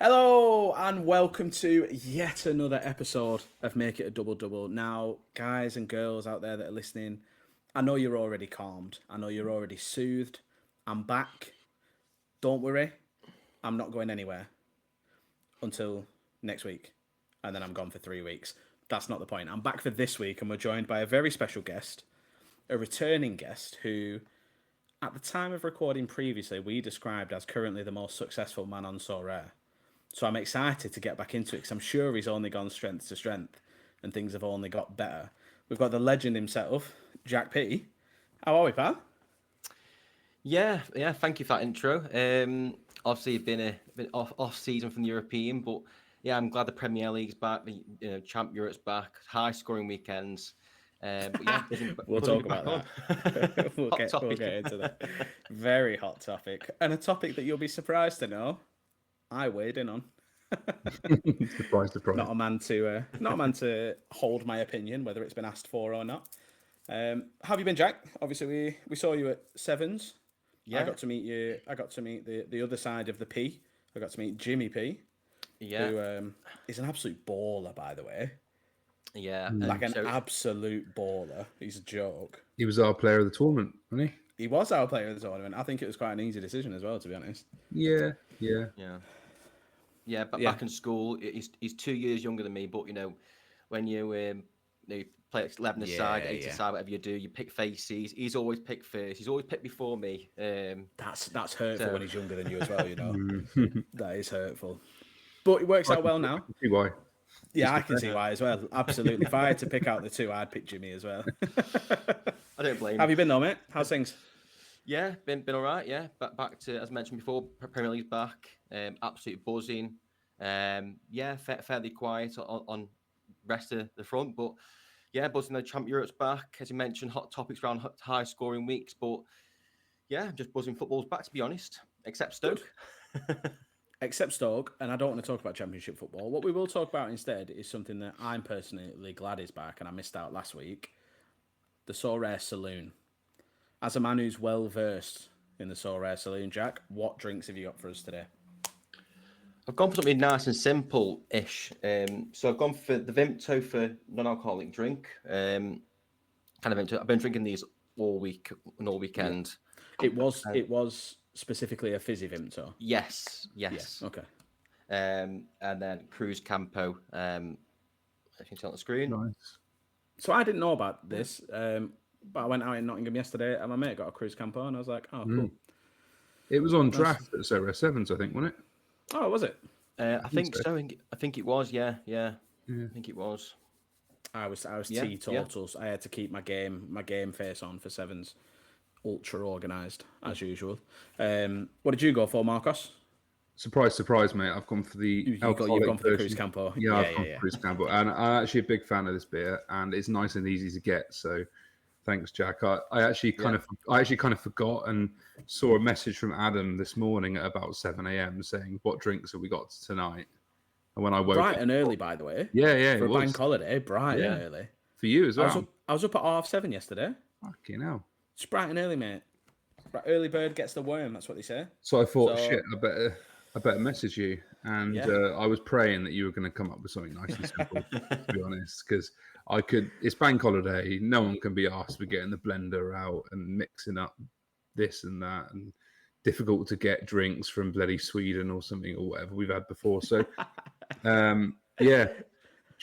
Hello and welcome to yet another episode of Make It a Double Double. Now, guys and girls out there that are listening, I know you're already calmed. I know you're already soothed. I'm back. Don't worry, I'm not going anywhere until next week. And then I'm gone for 3 weeks. That's not the point. I'm back for this week and we're joined by a very special guest, a returning guest who, at the time of recording previously, we described as currently the most successful man on Sorare. So I'm excited to get back into it because I'm sure he's only gone strength to strength and things have only got better. We've got the legend himself, Jack P. How are we, pal? Yeah. Thank you for that intro. Obviously, been off season from the European, but yeah, I'm glad the Premier League's back. The Champ Europe's back. High scoring weekends. But yeah, We'll buzzing talk to be back about on. that. we'll Hot get we'll topic. get into that. Very hot topic. And a topic that you'll be surprised to know, I weighed in on. Surprise. Not a man to hold my opinion, whether it's been asked for or not. How have you been, Jack? Obviously, we saw you at Sevens. I Yeah, got to meet you. I got to meet the other side of the P. I got to meet Jimmy P, yeah, who is an absolute baller, by the way. yeah. Like And an so absolute baller. He's a joke. He was our player of the tournament, wasn't he? He was our player of the tournament. I think it was quite an easy decision as well, to be honest. Yeah. yeah, but Yeah. back in school, he's 2 years younger than me. But when you play 11 aside, Yeah, 8 yeah. aside, whatever you do, you pick faces. He's always picked first. He's always picked before me. That's hurtful So- when he's younger than you as well. You know, that is hurtful. But it works out well now. See why? Yeah, I can see why as well. Absolutely. If I had to pick out the two, I'd pick Jimmy as well. I don't blame Have him. you been though, mate? How's things? Yeah, been all right. Yeah, back to, as mentioned before, Premier League's back. Absolute buzzing. Yeah, fairly quiet on rest of the front, but yeah, buzzing. The Champ Europe's back, as you mentioned. Hot topics around high scoring weeks, but yeah, just buzzing. Football's back, to be honest, except Stoke. Except Stoke, and I don't want to talk about Championship football. What we will talk about instead is something that I'm personally glad is back, and I missed out last week. The Sorare Saloon. As a man who's well versed in the Sorare Saloon, Jack, what drinks have you got for us today? I've gone for something nice and simple-ish. So I've gone for the Vimto for non-alcoholic drink. Kind of Vimto. I've been drinking these all week and all weekend. It was specifically a fizzy Vimto. Yes. Okay. And then Cruz Campo. I can tell on the screen. Nice. So I didn't know about this, but I went out in Nottingham yesterday, and my mate got a Cruz Campo, and I was like, "Oh, cool." It was on draft at Sorare Sevens, I think, wasn't it? Oh, was it? I think so. I think it was. Yeah. I think it was. I was Yeah, teetotals. I had to keep my game face on for Sevens. Ultra organised as usual. What did you go for, Marcos? Surprise, mate. I've gone for the You've gone alcoholic for the version. Cruz Campo. Yeah, I've gone for Cruz Campo. And I'm actually a big fan of this beer, and it's nice and easy to get. So thanks, Jack. I actually kind of forgot and saw a message from Adam this morning at about 7 a.m. saying, "What drinks have we got tonight?" And when I woke Bright up, and early, by the way. yeah, For it a was bank holiday, bright Yeah. and early. for you as well. I was up at 7:30 yesterday. Fucking hell. It's bright and early, mate. Early bird gets the worm. That's what they say. So I thought, So- shit, I better message you. And Yeah. I was praying that you were going to come up with something nice and simple, to be honest, because it's bank holiday. No one can be asked for getting the blender out and mixing up this and that, and difficult to get drinks from bloody Sweden or something or whatever we've had before. So, yeah,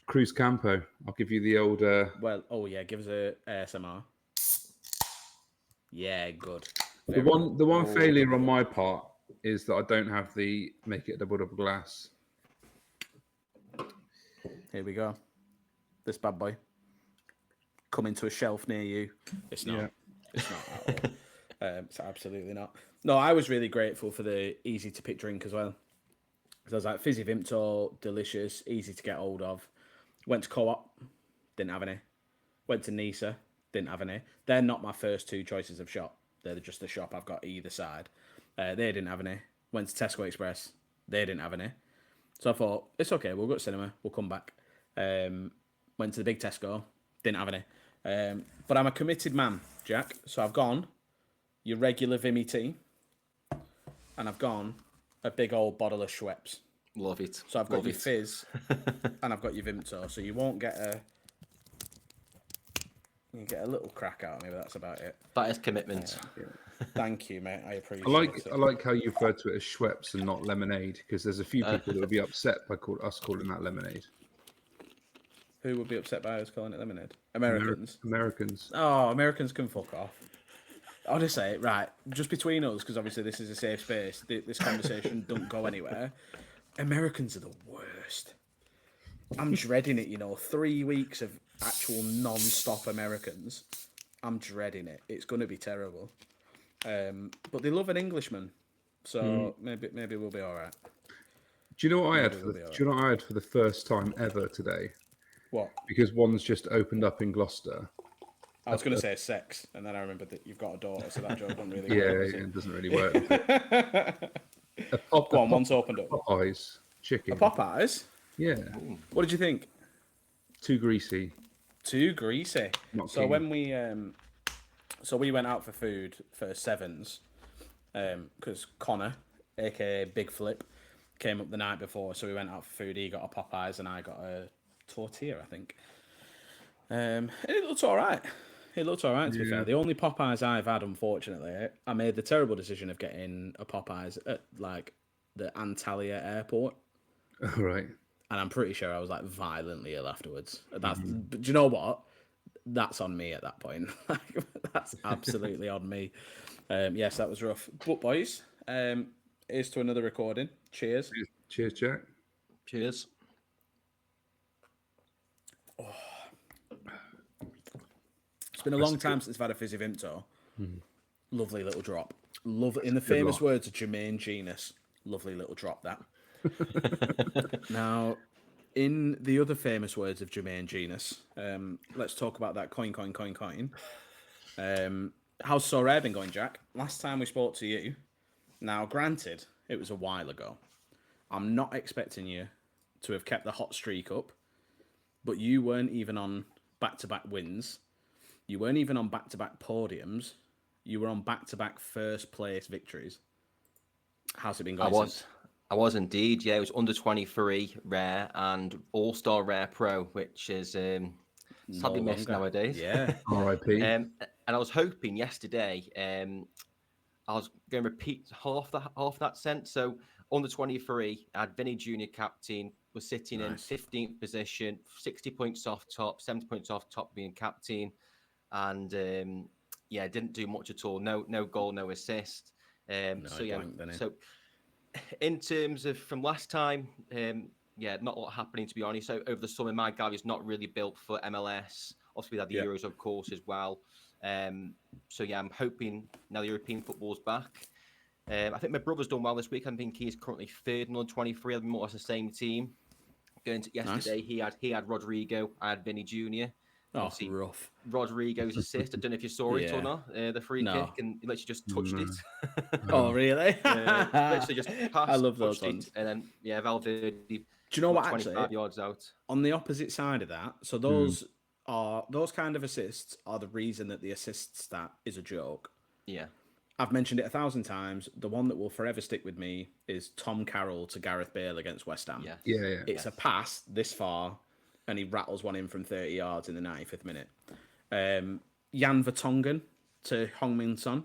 Cruz Campo. I'll give you the old. Well, oh yeah, give us a ASMR. Yeah, good. The one failure on my part is that I don't have the make it double glass. Here we go. This bad boy. Coming to a shelf near you. It's not. Yeah. It's not at all. It's absolutely not. No, I was really grateful for the easy to pick drink as well. So I was like, fizzy Vimto, delicious, easy to get hold of. Went to Co-op, didn't have any. Went to Nisa, didn't have any. They're not my first two choices of shop. They're just the shop I've got either side. They didn't have any. Went to Tesco Express, they didn't have any. So I thought, it's okay, we'll go to cinema, we'll come back. Went to the big Tesco, didn't have any. But I'm a committed man, Jack. So I've gone your regular Vimy tea, and I've gone a big old bottle of Schweppes. Love it. So I've got Love your it. Fizz and I've got your Vimto. So you won't get a... You get a little crack out of me, but that's about it. That is commitment. Thank you, mate. I appreciate I it. like how you refer to it as Schweppes and not lemonade, because there's a few people that would be upset by us calling that lemonade. Who would be upset by us calling it lemonade? Americans. Americans. Oh, Americans can fuck off. Honestly, right, just between us, because obviously this is a safe space, this conversation don't go anywhere. Americans are the worst. I'm dreading it, 3 weeks of actual non-stop Americans. I'm dreading it. It's going to be terrible. But they love an Englishman, so maybe we'll be all right. Do you know what I had? Maybe Do we'll be all you know what I had for the first time ever today? What? Because one's just opened up in Gloucester. I was going to say sex, and then I remembered that you've got a daughter, so that joke doesn't really Yeah, work. it doesn't really work. Go on, one's opened up. Popeyes chicken. A Popeyes? Yeah, What did you think? too greasy. Too greasy. Not So keen. when we went out for food for Sevens, because Connor, aka Big Flip, came up the night before, so we went out for food. He got a Popeyes and I got a tortilla, I think. And it looked all right. It looked all right, to be fair. The only Popeyes I've had, unfortunately, I made the terrible decision of getting a Popeyes at like the Antalya airport, All right. and I'm pretty sure I was like violently ill afterwards. That's, but do you know what? That's on me at that point. That's absolutely on me. Yes, that was rough. But boys, here's to another recording. Cheers. Cheers, Jack. Cheers. It's been a long time since I've had a fizzy Vimto. Lovely little drop. In the famous words of Jermaine Genius, lovely little drop that. Now, in the other famous words of Jermaine Genius, let's talk about that coin. How's Sorare been going, Jack? Last time we spoke to you, now granted, it was a while ago. I'm not expecting you to have kept the hot streak up, but you weren't even on back-to-back wins. You weren't even on back-to-back podiums. You were on back-to-back first-place victories. How's it been going? I was indeed. Yeah, it was under 23 rare and all-star rare pro, which is sadly missed nowadays. Yeah. R.I.P. And I was hoping yesterday I was going to repeat half that sense. So under 23, I had Vinny Junior captain, was sitting in 15th position, 60 points off top, 70 points off top being captain, and didn't do much at all. No goal, no assist. So in terms of from last time, not a lot happening, to be honest. So over the summer, my gallery is not really built for MLS. Obviously, we had the Euros, of course, as well. I'm hoping now the European football's back. I think my brother's done well this week. I think he's currently third in under 23. I'll be more or less the same team. Going to yesterday, he had Rodrigo. I had Vinny Junior. Oh, rough. Rodrigo's assist. I don't know if you saw it or not. The free kick, and he literally just touched it. Oh, really? Literally just passed. I love those ones. It, and then Valverde. Do you know what? 25 actually, yards out. On the opposite side of that, so those kind of assists are the reason that the assist stat is a joke. Yeah. I've mentioned it 1,000 times. The one that will forever stick with me is Tom Carroll to Gareth Bale against West Ham. Yeah. It's a pass this far, and he rattles one in from 30 yards in the 95th minute. Jan Vertonghen to Heung-min Son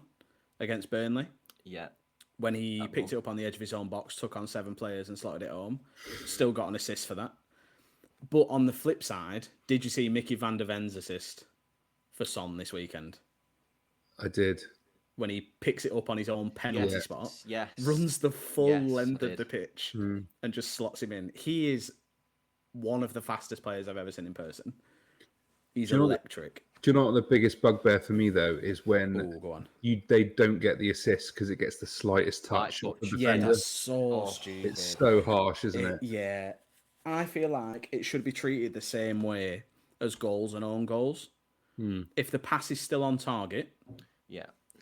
against Burnley. Yeah. When he picked it up on the edge of his own box, took on 7 players and slotted it home. Still got an assist for that. But on the flip side, did you see Mickey van der Ven's assist for Son this weekend? I did. When he picks it up on his own penalty spot, runs the full length of the pitch and just slots him in. He is one of the fastest players I've ever seen in person. He's electric. Do you know what the biggest bugbear for me though is when they don't get the assist because it gets the slightest touch. Yeah, that's so stupid. It's so harsh, isn't it? Yeah, I feel like it should be treated the same way as goals and own goals. If the pass is still on target,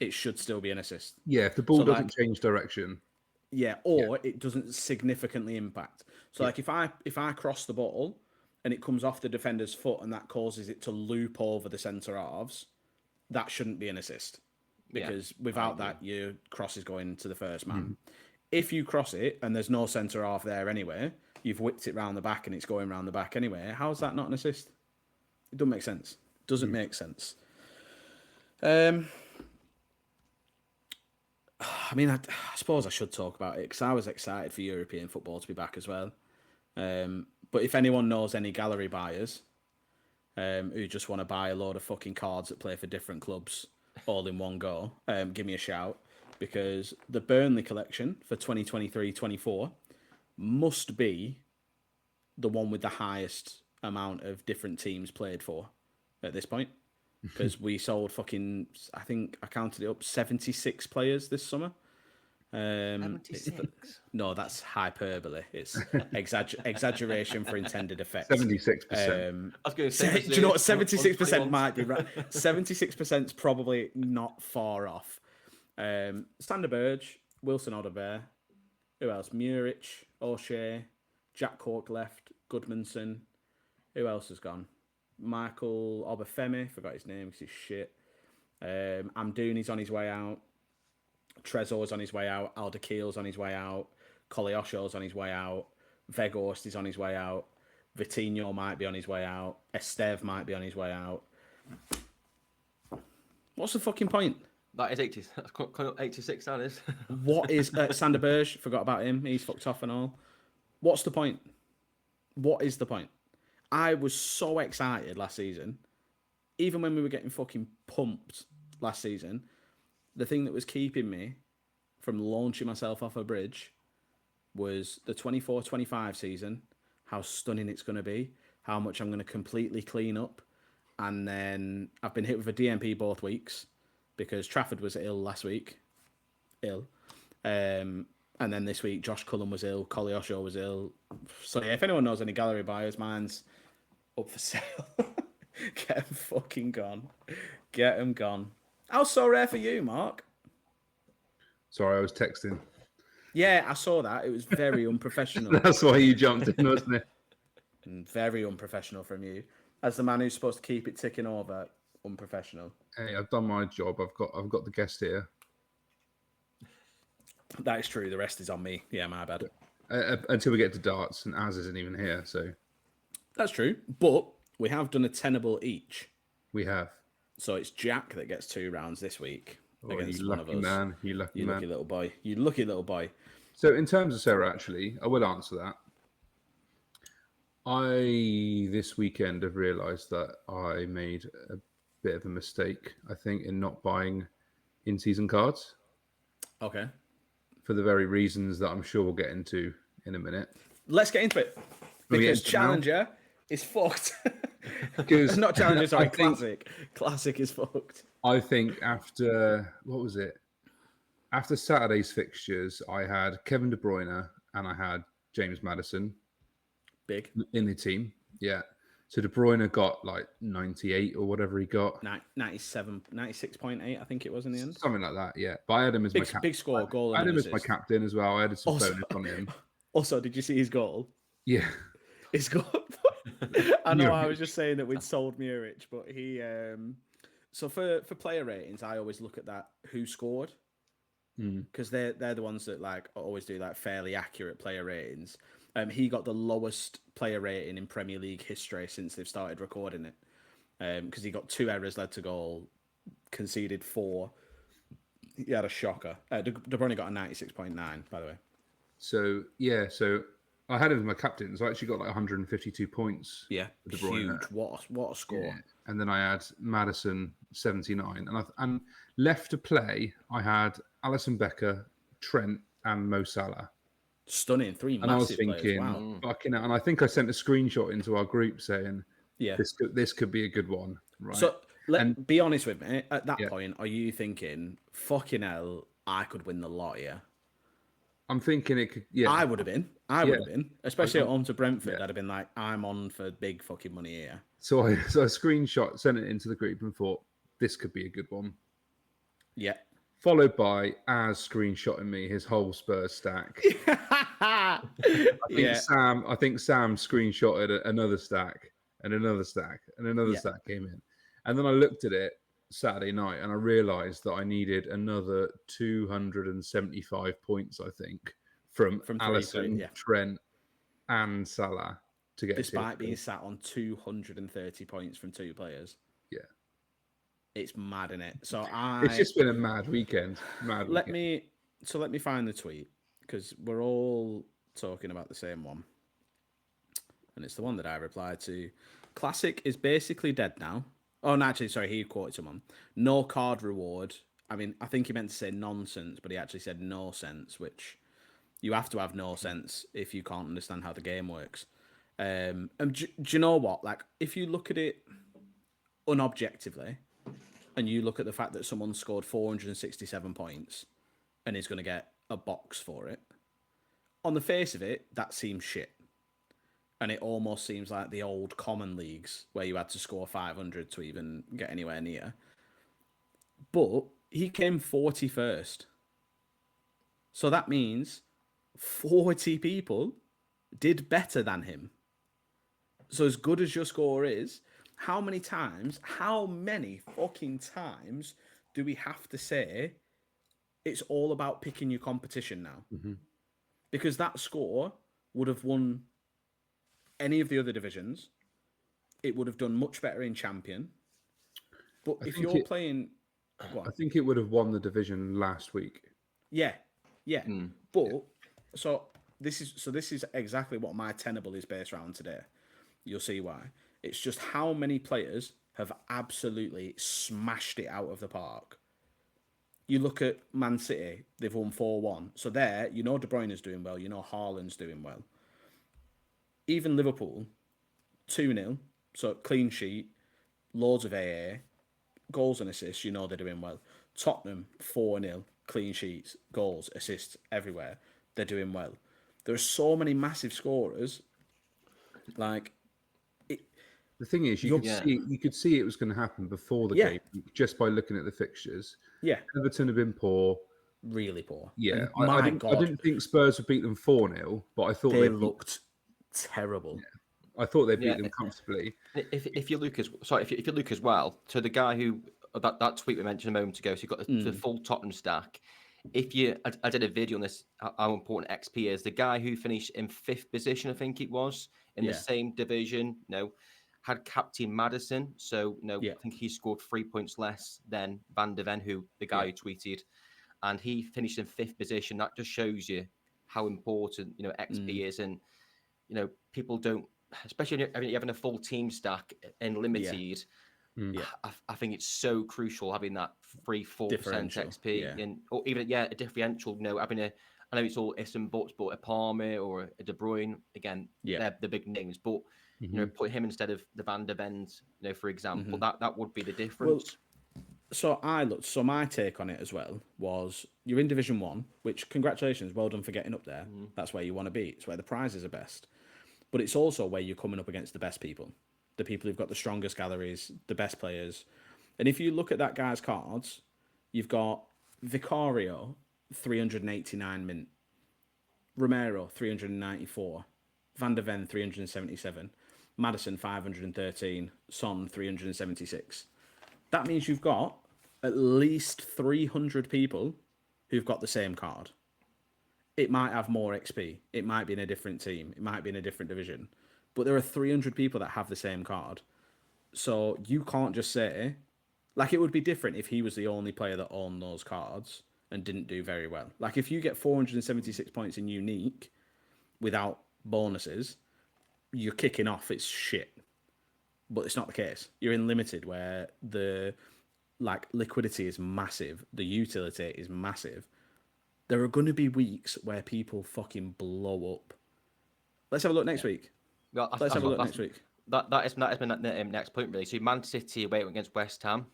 it should still be an assist. Yeah, if the ball doesn't change direction. Yeah, or it doesn't significantly impact. So like if I cross the ball and it comes off the defender's foot and that causes it to loop over the centre halves, that shouldn't be an assist. Because without that, your cross is going to the first man. if you cross it and there's no centre half there anyway, you've whipped it round the back and it's going round the back anyway. How's that not an assist? It doesn't make sense. Doesn't make sense. I mean, I suppose I should talk about it because I was excited for European football to be back as well. But if anyone knows any gallery buyers who just want to buy a load of fucking cards that play for different clubs all in one go, give me a shout. Because the Burnley collection for 2023-24 must be the one with the highest amount of different teams played for at this point. Because we sold fucking, I think I counted it up, 76 players this summer. 76? No, that's hyperbole. It's exaggeration for intended effect. 76%. I was going to say, Do you know what? 76% might be right. 76% is probably not far off. Sander Burge, Wilson Odobert, who else? Muric, O'Shea, Jack Cork left, Goodmanson. Who else has gone? Michael Obafemi, forgot his name because he's shit. Amdouni's on his way out. Trezor's on his way out. Alderkeel's on his way out. Koleosho's on his way out. Weghorst is on his way out. Vitinho might be on his way out. Esteve might be on his way out. What's the fucking point? that is 80. That's coming up 86, that is. What is Sander Burge? Forgot about him. He's fucked off and all. What's the point? What is the point? I was so excited last season. Even when we were getting fucking pumped last season, the thing that was keeping me from launching myself off a bridge was the 24-25 season, how stunning it's going to be, how much I'm going to completely clean up. And then I've been hit with a DMP both weeks because Trafford was ill last week. And then this week, Josh Cullen was ill, Koleosho was ill. So yeah, if anyone knows any gallery buyers, mine's up for sale. Get them fucking gone. Get them gone. How's Sorare for you, Mark? Sorry, I was texting. Yeah, I saw that. It was very unprofessional. That's why you jumped in, wasn't it? Very unprofessional from you. As the man who's supposed to keep it ticking over, unprofessional. Hey, I've done my job. I've got the guest here. That is true. The rest is on me. Yeah, my bad. Until we get to darts, and Az isn't even here, so That's true. But we have done a tenable each. we have. So it's Jack that gets 2 rounds this week against you one of lucky us. man. You lucky You man. lucky little boy. You lucky little boy. So in terms of Sarah, actually, I will answer that. I this weekend have realised that I made a bit of a mistake, I think, in not buying in-season cards Okay. for the very reasons that I'm sure we'll get into in a minute. Let's get into it. we get Because into it now? Challenger is fucked. Because Not Challenger, sorry, I think- Classic. Classic is fucked. I think after what was it? After Saturday's fixtures, I had Kevin De Bruyne and I had James Maddison Big. in the team. Yeah. So De Bruyne got like 98 or whatever he got. 96.8, I think it was in the end. Something like that, yeah. But I had him as my Big, captain. big score, goal I had and him as my assist. captain as well. I had some Also- bonus on him. Also, did you see his goal? Yeah. His goal. I know I was just saying that we'd sold Muric, but he... So for player ratings, I always look at that who scored. Because they're the ones that like always do like fairly accurate player ratings. He got the lowest player rating in Premier League history since they've started recording it. Because he got 2 errors led to goal, conceded 4. He had a shocker. De Bruyne got a 96.9, by the way. So yeah, so I had him as my captain. So I actually got like 152 points. Yeah, De Bruyne. huge. What a score. Yeah. And then I had Madison 79, and left to play. I had Alisson Becker, Trent, and Mo Salah. Stunning. 3 And I was massive thinking, players. Wow. fucking hell. And I think I sent a screenshot into our group saying, Yeah. this could be a good one, right? So be honest with me. At that Yeah. point, are you thinking, fucking hell, I could win the lot here? I'm thinking it could. Yeah, I would have been. I would have been. Especially at home to Brentford. Yeah. I'd have been like, I'm on for big fucking money here. So I screenshot, sent it into the group, and thought this could be a good one. Yeah. Followed by Az screenshotting me his whole Spurs stack. I think Sam screenshotted another stack and another stack and another stack came in. And then I looked at it Saturday night and I realised that I needed another 275 points, I think, from From three, Alisson, yeah. Trent, and Salah to get Despite a being sat on 230 points from 2 players. Yeah. It's mad, isn't it? So It's just been a mad weekend. let me find the tweet, because we're all talking about the same one. And it's the one that I replied to. Classic is basically dead now. Oh, no, actually, sorry, he quoted someone. No card reward. I mean, I think he meant to say nonsense, but he actually said no sense, which you have to have no sense if you can't understand how the game works. And do you know what? Like, if you look at it unobjectively, and you look at the fact that someone scored 467 points and is going to get a box for it, on the face of it, that seems shit. And it almost seems like the old common leagues where you had to score 500 to even get anywhere near. But he came 41st. So that means 40 people did better than him. So as good as your score is, how many fucking times do we have to say it's all about picking your competition now? Mm-hmm. Because that score would have won any of the other divisions. It would have done much better in Champion. But if you're playing... I think it would have won the division last week. Yeah. But so this is exactly what my tenable is based around today. You'll see why. It's just how many players have absolutely smashed it out of the park. You look at Man City, they've won 4-1. So there, you know De Bruyne's doing well, you know Haaland's doing well. Even Liverpool, 2-0, so clean sheet, loads of AA, goals and assists, you know they're doing well. Tottenham, 4-0, clean sheets, goals, assists everywhere. They're doing well. There are so many massive scorers. Like, the thing is, you could see it was going to happen before the game just by looking at the fixtures. Yeah, Everton have been poor, really poor. Yeah, And I didn't think Spurs would beat them 4-0, but I thought they looked terrible. I thought they beat them comfortably. If you look as well, so the guy who that tweet we mentioned a moment ago, so you've got the full Tottenham stack. I did a video on this, how important XP is. The guy who finished in 5th position, I think it was, in the same division, had captain Madison. So, I think he scored 3 points less than Van de Ven, who the guy who tweeted, and he finished in 5th position. That just shows you how important XP is, and people don't, especially when you're having a full team stack in limited. I think it's so crucial having that 3-4% XP and or even a differential. Having I know it's all ifs and buts, but a Palmer or a De Bruyne, again, they're the big names, but put him instead of the Van der Vens, for example, that would be the difference. Well, so my take on it as well was you're in Division 1, which congratulations, well done for getting up there. That's where you want to be. It's where the prizes are best. But it's also where you're coming up against the best people. The people who've got the strongest galleries, the best players. And if you look at that guy's cards, you've got Vicario, 389 mint. Romero, 394. Van der Ven, 377. Madison, 513. Son, 376. That means you've got at least 300 people who've got the same card. It might have more XP. It might be in a different team. It might be in a different division. But there are 300 people that have the same card. So you can't just say... Like, it would be different if he was the only player that owned those cards and didn't do very well. Like, if you get 476 points in unique without bonuses, you're kicking off. It's shit. But it's not the case. You're in limited where the liquidity is massive. The utility is massive. There are going to be weeks where people fucking blow up. Let's have a look next week. Well, Let's have a look next week. That is my next point, really. So Man City away against West Ham.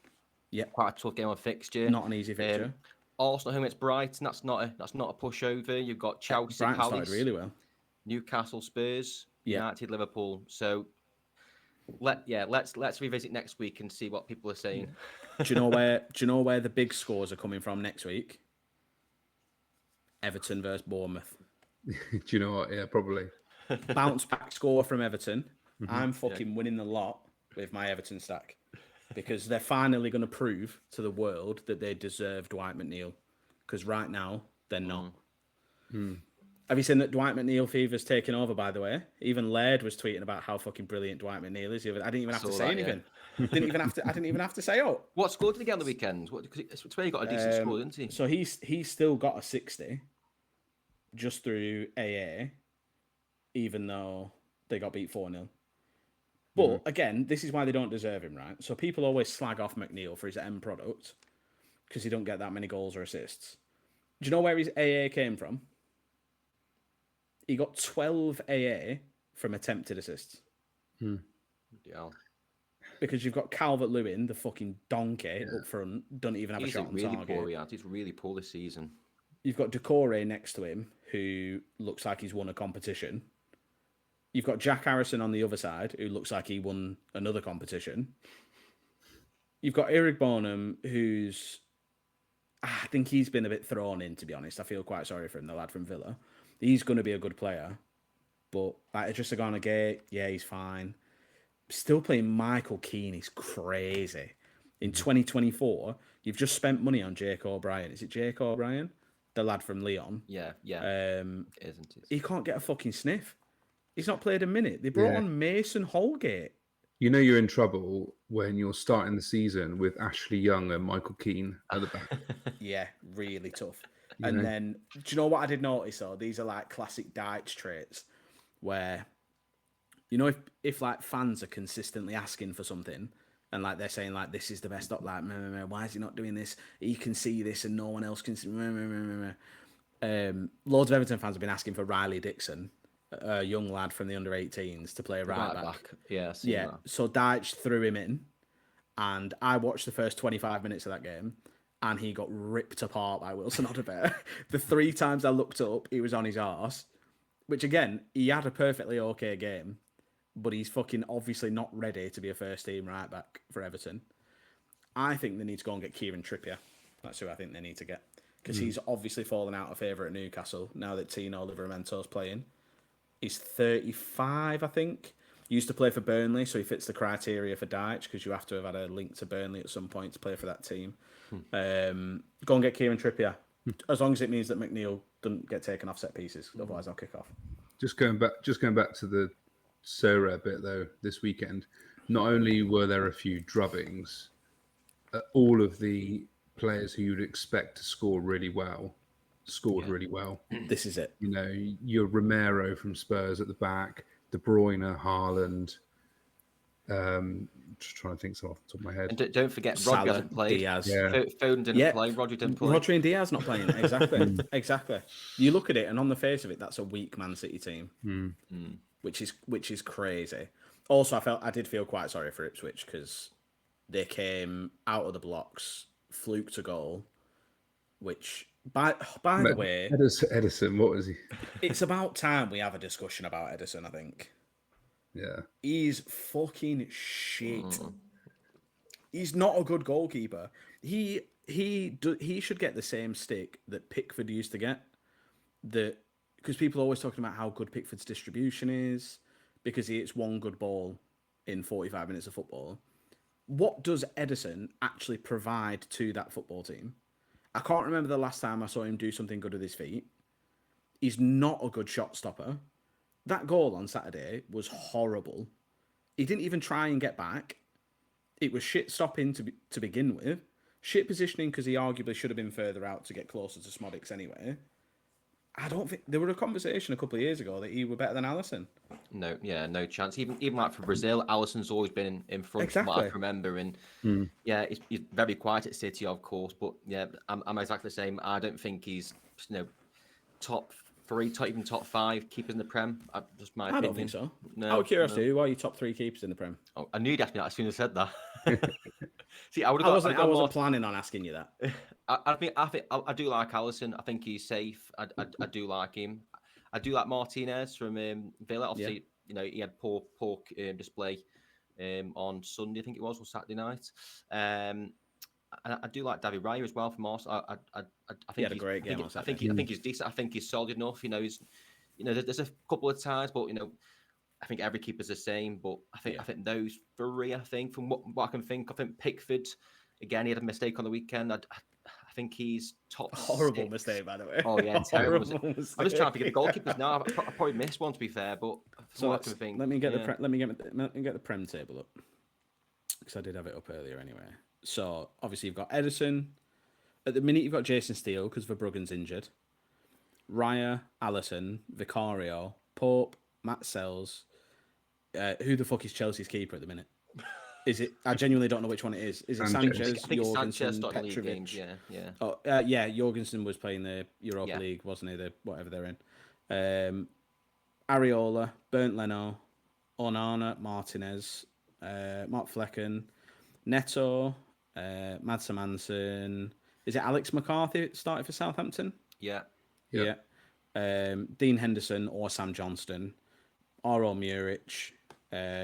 Yeah, quite a tough game on fixture. Not an easy fixture. Arsenal home against Brighton. That's not a pushover. You've got Chelsea, Brighton Palace, started really well. Newcastle, Spurs, United, Liverpool. So let's revisit next week and see what people are saying. Do you know where the big scores are coming from next week? Everton versus Bournemouth. Do you know what? Yeah, probably. Bounce back score from Everton. I'm fucking winning the lot with my Everton stack because they're finally going to prove to the world that they deserve Dwight McNeil, because right now they're not. Have you seen that Dwight McNeil fever's taken over, by the way? Even Laird was tweeting about how fucking brilliant Dwight McNeil is. I didn't even have to say anything. I didn't even have to say, oh. What score did he get on the weekend? Because it's where he got a decent score, didn't he? So he's still got a 60 just through AA, even though they got beat 4-0. But again, this is why they don't deserve him, right? So people always slag off McNeil for his end product because he don't get that many goals or assists. Do you know where his AA came from? He got 12 AA from attempted assists. Yeah. Because you've got Calvert-Lewin, the fucking donkey up front, don't even have a shot on target. He's really poor this season. You've got Decore next to him, who looks like he's won a competition. You've got Jack Harrison on the other side, who looks like he won another competition. You've got Eric Bonham, who's... I think he's been a bit thrown in, to be honest. I feel quite sorry for him, the lad from Villa. He's going to be a good player. But like just gone a gate, yeah, he's fine. Still playing Michael Keane is crazy. In 2024, you've just spent money on Jake O'Brien. Is it Jake O'Brien? The lad from Lyon. Yeah. Isn't it? He can't get a fucking sniff. He's not played a minute. They brought on Mason Holgate. You know you're in trouble when you're starting the season with Ashley Young and Michael Keane at the back. Yeah, really tough. And then, do you know what I did notice, though? These are like classic Dyche traits where, you know, if like fans are consistently asking for something and like they're saying like, this is the best, like, why is he not doing this? He can see this and no one else can see. Loads of Everton fans have been asking for Riley Dixon, a young lad from the under-18s, to play right back. Yeah, yeah. So Dyche threw him in, and I watched the first 25 minutes of that game, and he got ripped apart by Wilson Odobert. The 3 times I looked up, he was on his arse, which again, he had a perfectly okay game, but he's fucking obviously not ready to be a first-team right back for Everton. I think they need to go and get Kieran Trippier. That's who I think they need to get, because he's obviously fallen out of favour at Newcastle now that Tino Liveramento's playing. He's 35, I think. Used to play for Burnley, so he fits the criteria for Dyche because you have to have had a link to Burnley at some point to play for that team. Go and get Kieran Trippier, as long as it means that McNeil doesn't get taken off set pieces. Otherwise, I'll kick off. Just going back to the Sorare bit though. This weekend, not only were there a few drubbings, all of the players who you'd expect to score really well scored really well. This is it. You know, your Romero from Spurs at the back, De Bruyne, Haaland. Just trying to think so off the top of my head. And don't forget, Rodri hasn't played. Diaz. Yeah. Foden didn't play. Rodri didn't play. Rodri and Diaz not playing. Exactly. Exactly. You look at it, and on the face of it, that's a weak Man City team, which is crazy. Also, I did feel quite sorry for Ipswich because they came out of the blocks, fluked a goal, which. By the way, Edison, what was he? It's about time we have a discussion about Edison, I think. Yeah. He's fucking shit. He's not a good goalkeeper. He should get the same stick that Pickford used to get. Because people are always talking about how good Pickford's distribution is, because he hits one good ball in 45 minutes of football. What does Edison actually provide to that football team? I can't remember the last time I saw him do something good with his feet. He's not a good shot stopper. That goal on Saturday was horrible. He didn't even try and get back. It was shit stopping to begin with. Shit positioning because he arguably should have been further out to get closer to Smodics anyway. I don't think... There were a conversation a couple of years ago that he were better than Alisson. No chance. Even like for Brazil, Alisson's always been in front from what I can remember. And yeah, he's very quiet at City, of course. But yeah, I'm exactly the same. I don't think he's top 3, even top 5 keepers in the Prem. Just my opinion. I don't think so. No, Out of curiosity, who are your top 3 keepers in the Prem? Oh, I knew you'd ask me that as soon as I said that. See, I wasn't planning on asking you that. I think I do like Alisson. I think he's safe. I do like him. I do like Martinez from Villa. Obviously, he had poor display on Sunday, I think it was, or Saturday night. And I do like David Raya as well from Arsenal. I think he had a great game on Saturday. I think he's decent. I think he's solid enough. There's a couple of times, but I think every keeper's the same. But I think those 3. I think from what I can think, I think Pickford. Again, he had a mistake on the weekend. I I think he's top Horrible 6. mistake, by the way. Oh yeah, terrible. Horrible I'm just mistake. trying to think of the goalkeepers now. I probably missed one, to be fair, but So what I can think. let me get the Prem table up, because I did have it up earlier anyway. So obviously you've got Edison. At the minute you've got Jason Steele because Verbruggen's injured. Raya, Allison, Vicario, Pope, Matt Sells. Who the fuck is Chelsea's keeper at the minute? Is it? I genuinely don't know which one it is. Is it Sanchez, I think it's Sanchez Jorgensen, starting league Petrovic? games. Yeah. Oh, yeah. Jorgensen was playing the Europa League, wasn't he? The whatever they're in. Areola, Bernd Leno, Onana, Martinez, Mark Flecken, Neto, Mads Manson. Is it Alex McCarthy started for Southampton? Yeah. Yeah. Dean Henderson or Sam Johnston, Aro Muric,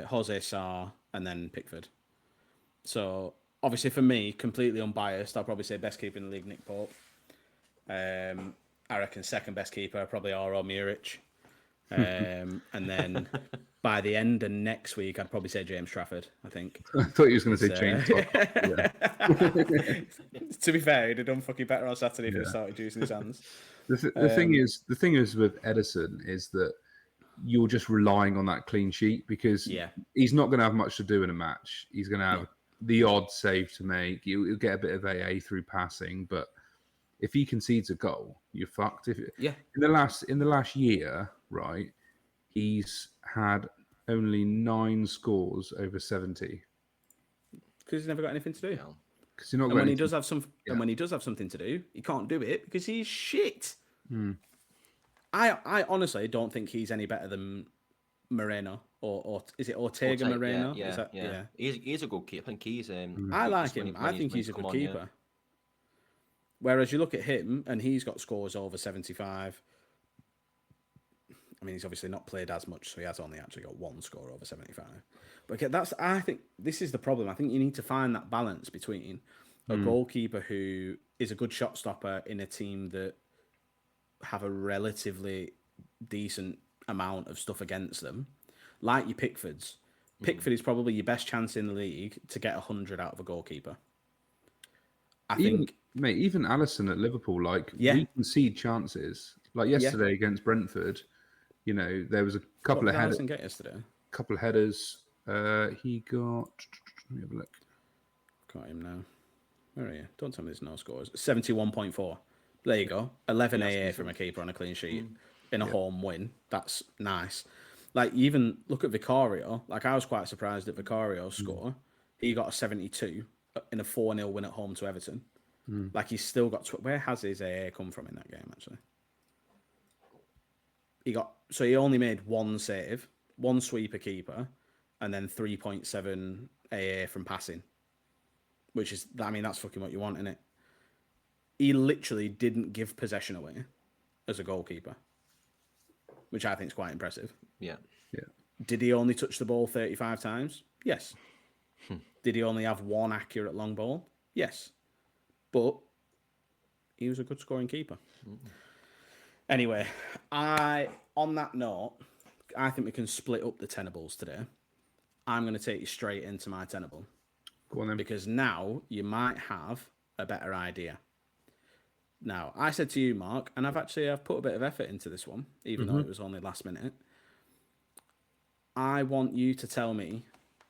Jose Sarr, and then Pickford. So obviously for me, completely unbiased, I'll probably say best keeper in the league, Nick Pope. I reckon second best keeper, probably Aro Muric. And then by the end of next week, I'd probably say James Trafford, I think. I thought you was going to say James. To be fair, he'd have done fucking better on Saturday if he started juicing his hands. The thing is with Edison is that you're just relying on that clean sheet because he's not going to have much to do in a match. He's going to have the odd save to make. He'll get a bit of AA through passing, but if he concedes a goal, you're fucked. In the last year, right, he's had only 9 scores over 70 because he's never got anything to do. Because he's not. And when he does have something to do, he can't do it because he's shit. I honestly don't think he's any better than Moreno or is it Ortega Moreno? Yeah. He's a good keeper. I think he's. I like him. I think he's a good keeper. Yeah. Whereas you look at him and he's got scores over 75. I mean, he's obviously not played as much, so he has only actually got 1 score over 75. But I think this is the problem. I think you need to find that balance between a goalkeeper who is a good shot stopper in a team that have a relatively decent amount of stuff against them, like your Pickfords. Pickford is probably your best chance in the league to get 100 out of a goalkeeper. I think, mate, even Alisson at Liverpool, we concede chances. Like yesterday against Brentford, there was a couple of headers. Alisson get yesterday? Couple of headers. He got. Let me have a look. Got him now. Where are you? Don't tell me there's no scores. 71.4. There you go. 11 AA from a keeper on a clean sheet in a home win. That's nice. Like, even look at Vicario. Like, I was quite surprised at Vicario's score. He got a 72 in a 4-0 win at home to Everton. Like, he's still got... Where has his AA come from in that game, actually? He only made 1 save, 1 sweeper keeper, and then 3.7 AA from passing. Which is... I mean, that's fucking what you want, innit? He literally didn't give possession away as a goalkeeper, which I think is quite impressive. Yeah. Did he only touch the ball 35 times? Yes. Did he only have 1 accurate long ball? Yes. But he was a good scoring keeper. Anyway, on that note, I think we can split up the tenables today. I'm going to take you straight into my tenable. Go on then. Because now you might have a better idea. Now, I said to you, Mark, and I've put a bit of effort into this one, even though it was only last minute. I want you to tell me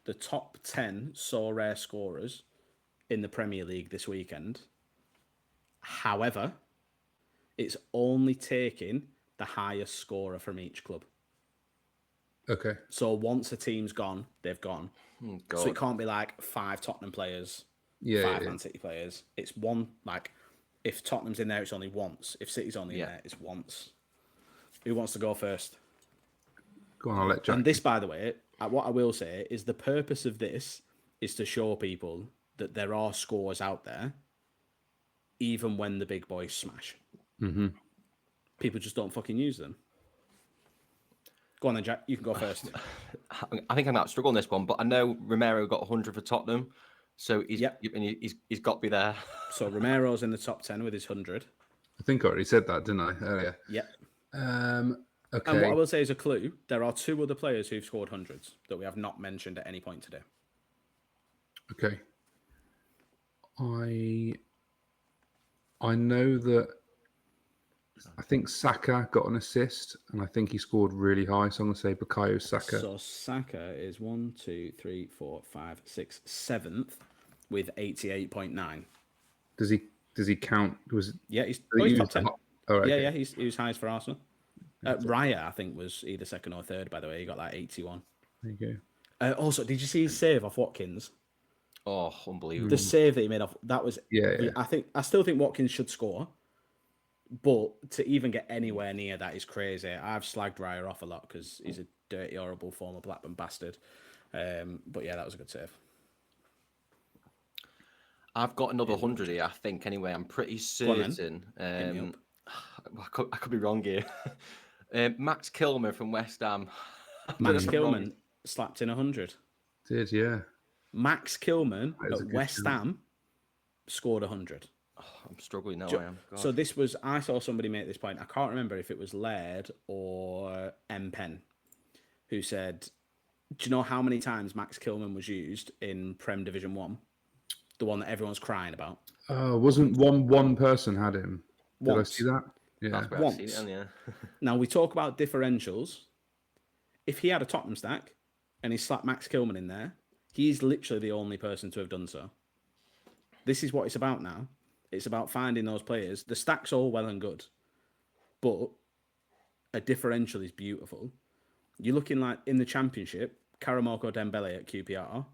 the top 10 Sorare scorers in the Premier League this weekend. However, it's only taking the highest scorer from each club. Okay. So once a team's gone, they've gone. So it can't be like 5 Tottenham players, 5 Man City players. It's one, like... If Tottenham's in there, it's only once. If City's only in there, it's once. Who wants to go first? Go on, I'll let Jack. And this, by the way, what I will say is the purpose of this is to show people that there are scores out there, even when the big boys smash. People just don't fucking use them. Go on then, Jack. You can go first. I think I'm going to struggle on this one, but I know Romero got 100 for Tottenham. So he's got to be there. So Romero's in the top 10 with his 100. I think I already said that, didn't I? Earlier. Yep. Okay. And what I will say as a clue, there are 2 other players who've scored hundreds that we have not mentioned at any point today. Okay. I know that I think Saka got an assist, and I think he scored really high. So I'm going to say Bukayo Saka. So Saka is 1, 2, 3, 4, 5, 6, 7th with 88.9. Does he count? Yeah, he's he top use the 10. Oh, okay. Yeah, he was highest for Arsenal. Raya, I think, was either second or third, by the way. He got like 81. There you Also, did you see his save off Watkins? Oh, unbelievable. The save that he made off that was. Yeah. I still think Watkins should score, but to even get anywhere near that is crazy. I've slagged Raya off a lot because he's a dirty, horrible former Blackburn bastard. But yeah, that was a good save. I've got another 100 here, I think. Anyway, I'm pretty on then. certain. Hit me up. I could be wrong here. Max Kilman from West Ham. Max I'm wrong. Kilman slapped in 100. Did yeah. Max Kilman That is a at good West shout. Ham scored 100. Oh, I'm struggling now. I am. God. So this was, I saw somebody make this point. I can't remember if it was Laird or M. Penn who said, do you know how many times Max Kilman was used in Prem Division 1? The one that everyone's crying about. Wasn't one person had him? Did Once. I see that? Yeah. That's where I've seen it, Once. yeah. Now, we talk about differentials. If he had a Tottenham stack and he slapped Max Kilman in there, he's literally the only person to have done so. This is what it's about now. It's about finding those players. The stack's all well and good, but a differential is beautiful. You're looking like in the Championship, Karamoko Dembele at QPR,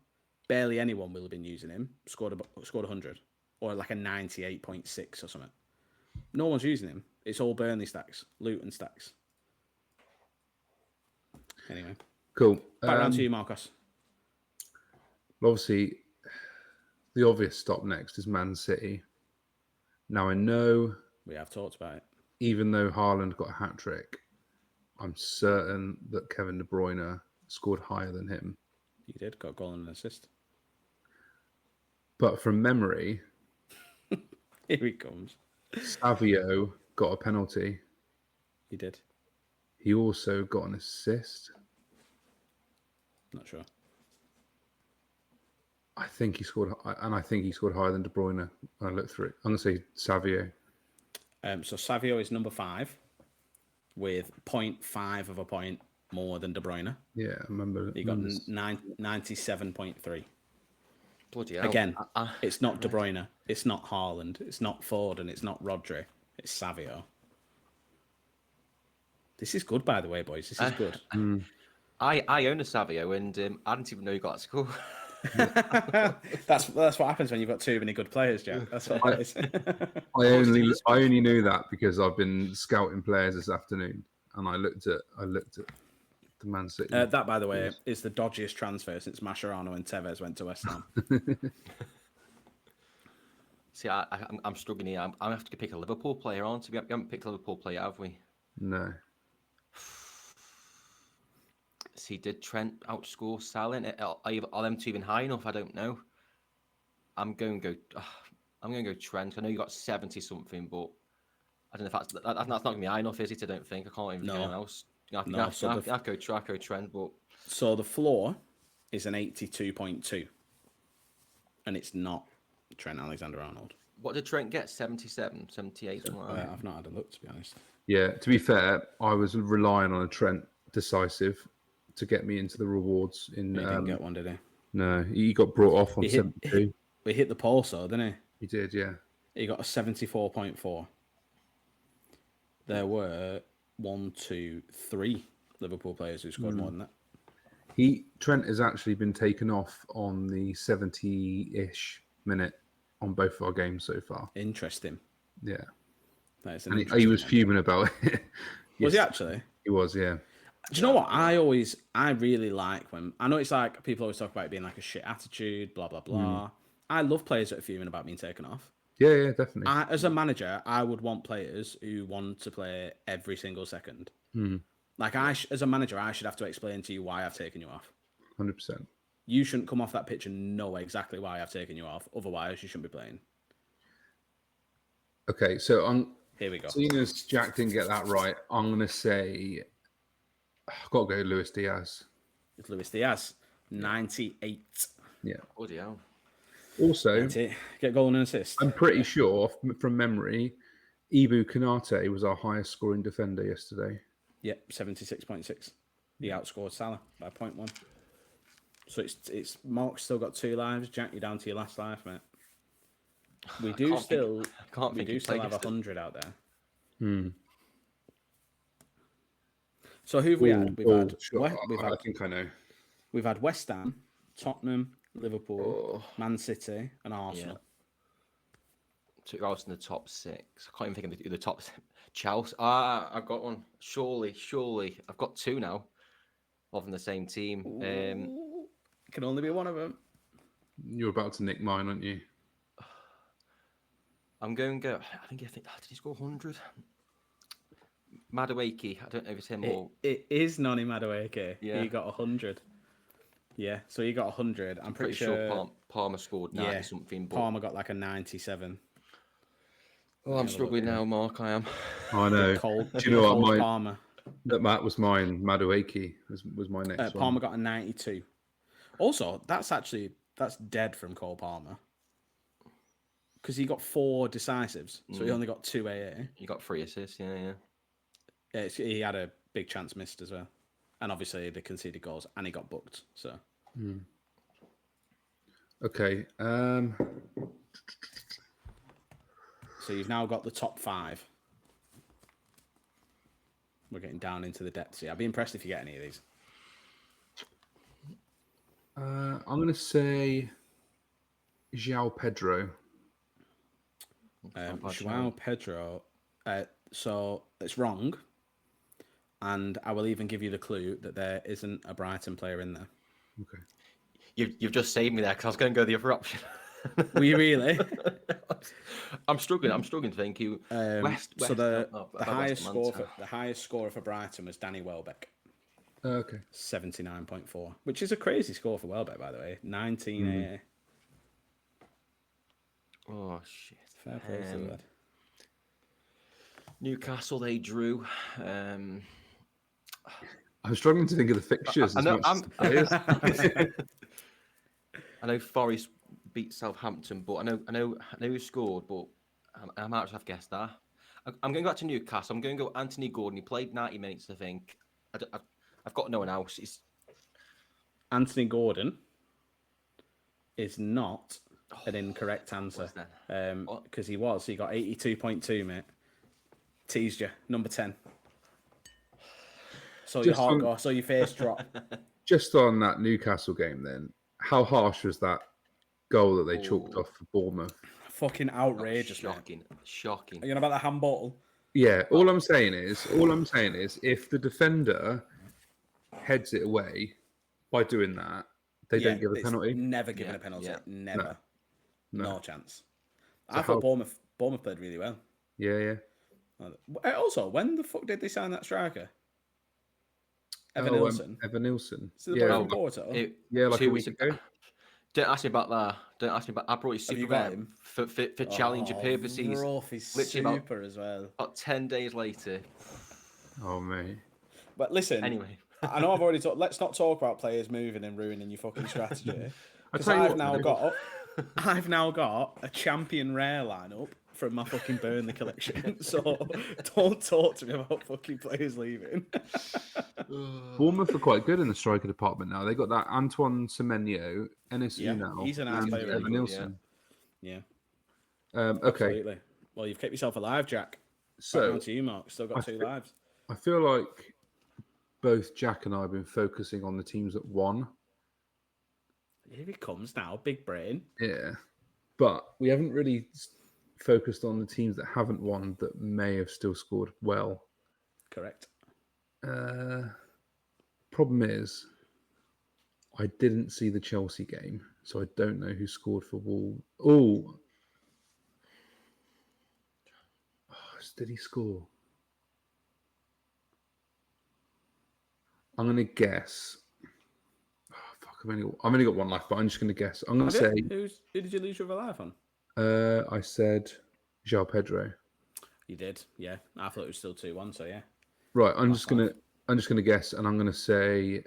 barely anyone will have been using him, scored 100, or like a 98.6 or something. No one's using him. It's all Burnley stacks, Luton stacks. Anyway, Cool. back around to you, Marcos. Obviously, the obvious stop next is Man City. Now I know, We have talked about it. even though Haaland got a hat trick, I'm certain that Kevin De Bruyne scored higher than him. He did, got a goal and an assist. But from memory, Here he comes. Savio got a penalty. He did. He also got an assist. Not sure. I think he scored higher than De Bruyne when I looked through it. I'm going to say Savio. So Savio is number 5 with 0.5 of a point more than De Bruyne. Yeah, I remember. He got 97.3. Bloody hell. Again, it's not De Bruyne, it's not Haaland, it's not Ford, and it's not Rodri. It's Savio. This is good, by the way, boys. This is good. I own a Savio, and I didn't even know you got that score. That's what happens when you've got too many good players, Jack. That's what it is. I only knew that because I've been scouting players this afternoon, and I looked at the Man City. That, by the way, is the dodgiest transfer since Mascherano and Tevez went to West Ham. See, I'm struggling here. I'm going to have to pick a Liverpool player, aren't we? We haven't picked a Liverpool player, have we? No. See, did Trent outscore Salah? Are them two even high enough? I don't know. I'm going to go Trent. I know you got 70 something, but I don't know if that's not going to be high enough, is it? I don't think. I can't even think anyone else. I go Trent, but So the floor is an 82.2, and it's not Trent Alexander-Arnold. what did Trent get? 77, 78, something like that. I've not had a look, to be honest. Yeah, to be fair, I was relying on a Trent decisive to get me into the rewards. He didn't get one, did he? No, he got brought off on 72. He hit the pole, so didn't he? He did, yeah. He got a 74.4. There were 1, 2, 3 Liverpool players who scored more than that. Trent has actually been taken off on the 70-ish minute on both of our games so far. Interesting. Yeah. That is And he was fuming about it. Was he actually? He was, yeah. Do you know what? I really like when, I know it's like people always talk about it being like a shit attitude, blah, blah, blah. I love players that are fuming about being taken off. Yeah, definitely. As a manager, I would want players who want to play every single second. Like, as a manager, I should have to explain to you why I've taken you off. 100%. You shouldn't come off that pitch and know exactly why I've taken you off. Otherwise, you shouldn't be playing. Okay, so Here we go. seeing as Jack didn't get that right, I'm going to say I've got to go Luis Diaz. It's Luis Diaz, 98. Yeah. Bloody hell. Also, That's it. Get goal and assist. I'm pretty sure from memory, Ibu Kanate was our highest scoring defender yesterday. Yep, 76.6. He outscored Salah by 0.1. So it's Mark's still got 2 lives. Jack, you're down to your last life, mate. We do still have 100 out there. So who've we had? I think I know. We've had West Ham, Tottenham, Liverpool, Man City, and Arsenal. So you're also in the top 6. I can't even think of the top. Chelsea. I've got one. Surely. I've got 2 now. Of the same team. It can only be one of them. You're about to nick mine, aren't you? I'm going to go. I think. Did he score 100? Madueke. I don't know if it's him or. It is Noni Madueke. Yeah. He got 100. Yeah, so he got 100. I'm pretty sure Palmer scored 90 something. But... Palmer got like a 97. Oh, I'm struggling now, Mark. I am. I know. Do you know what? Palmer. That was mine. Madueke was my next one. Palmer got a 92. Also, that's dead from Cole Palmer. Because he got 4 decisives, so he only got 2 AA. He got 3 assists, yeah. He had a big chance missed as well. And obviously they conceded goals and he got booked. So okay. So you've now got the top 5. We're getting down into the depths here. I'd be impressed if you get any of these. I'm going to say João Pedro. João Pedro. So it's wrong. And I will even give you the clue that there isn't a Brighton player in there. Okay. You've just saved me there because I was going to go the other option. Were you really? I'm struggling to think who. So the highest scorer for Brighton was Danny Welbeck. Okay. 79.4, which is a crazy score for Welbeck, by the way. 19 AA. Oh shit! Fair play to the lad. Newcastle, they drew. I'm struggling to think of the fixtures. I know Forest beat Southampton, but I know who scored, but I might just have guessed that. I'm going back to Newcastle. I'm going to go Anthony Gordon. He played 90 minutes, I think. I've got no one else. Anthony Gordon is not an incorrect answer. Because he got 82.2, mate. Teased you. Number 10. So your heart go, so your face drop. Just on that Newcastle game then, how harsh was that goal that they chalked off for Bournemouth? Fucking outrageous, Shocking. Are you know about the handball? Yeah, all I'm saying is, if the defender heads it away by doing that, they don't give a penalty. Never given a penalty. Yeah. Never. No chance. So I thought Bournemouth played really well. Yeah. Also, when the fuck did they sign that striker? Evan Nilsson. Evan Nilsson. So the Porto. Like 2 weeks ago. Don't ask me about that. I brought you super for challenger purposes. Rough, he's super as well. About 10 days later. Oh, mate. But listen, anyway, I know I've already talked. Let's not talk about players moving and ruining your fucking strategy. Because I've now got a champion rare lineup from my fucking Burnley collection. So don't talk to me about fucking players leaving. Bournemouth are quite good in the striker department now. They got that Antoine Semenyo, NSU now. He's a nice player. Evan Nilsson. Yeah. Okay. Absolutely. Well, you've kept yourself alive, Jack. So on to you, Mark. Still got 2 lives. I feel like both Jack and I have been focusing on the teams that won. Here he comes now, big brain. Yeah. But we haven't really focused on the teams that haven't won that may have still scored well. Correct. Problem is, I didn't see the Chelsea game, so I don't know who scored for Wolves. Oh, did he score? I'm going to guess. Oh, fuck, I've only got 1 life, but I'm just going to guess. I'm going to say... Who did you lose your life on? I said João Pedro. You did, yeah. I thought it was still 2-1, so yeah. Right, I'm just gonna guess, and I'm gonna say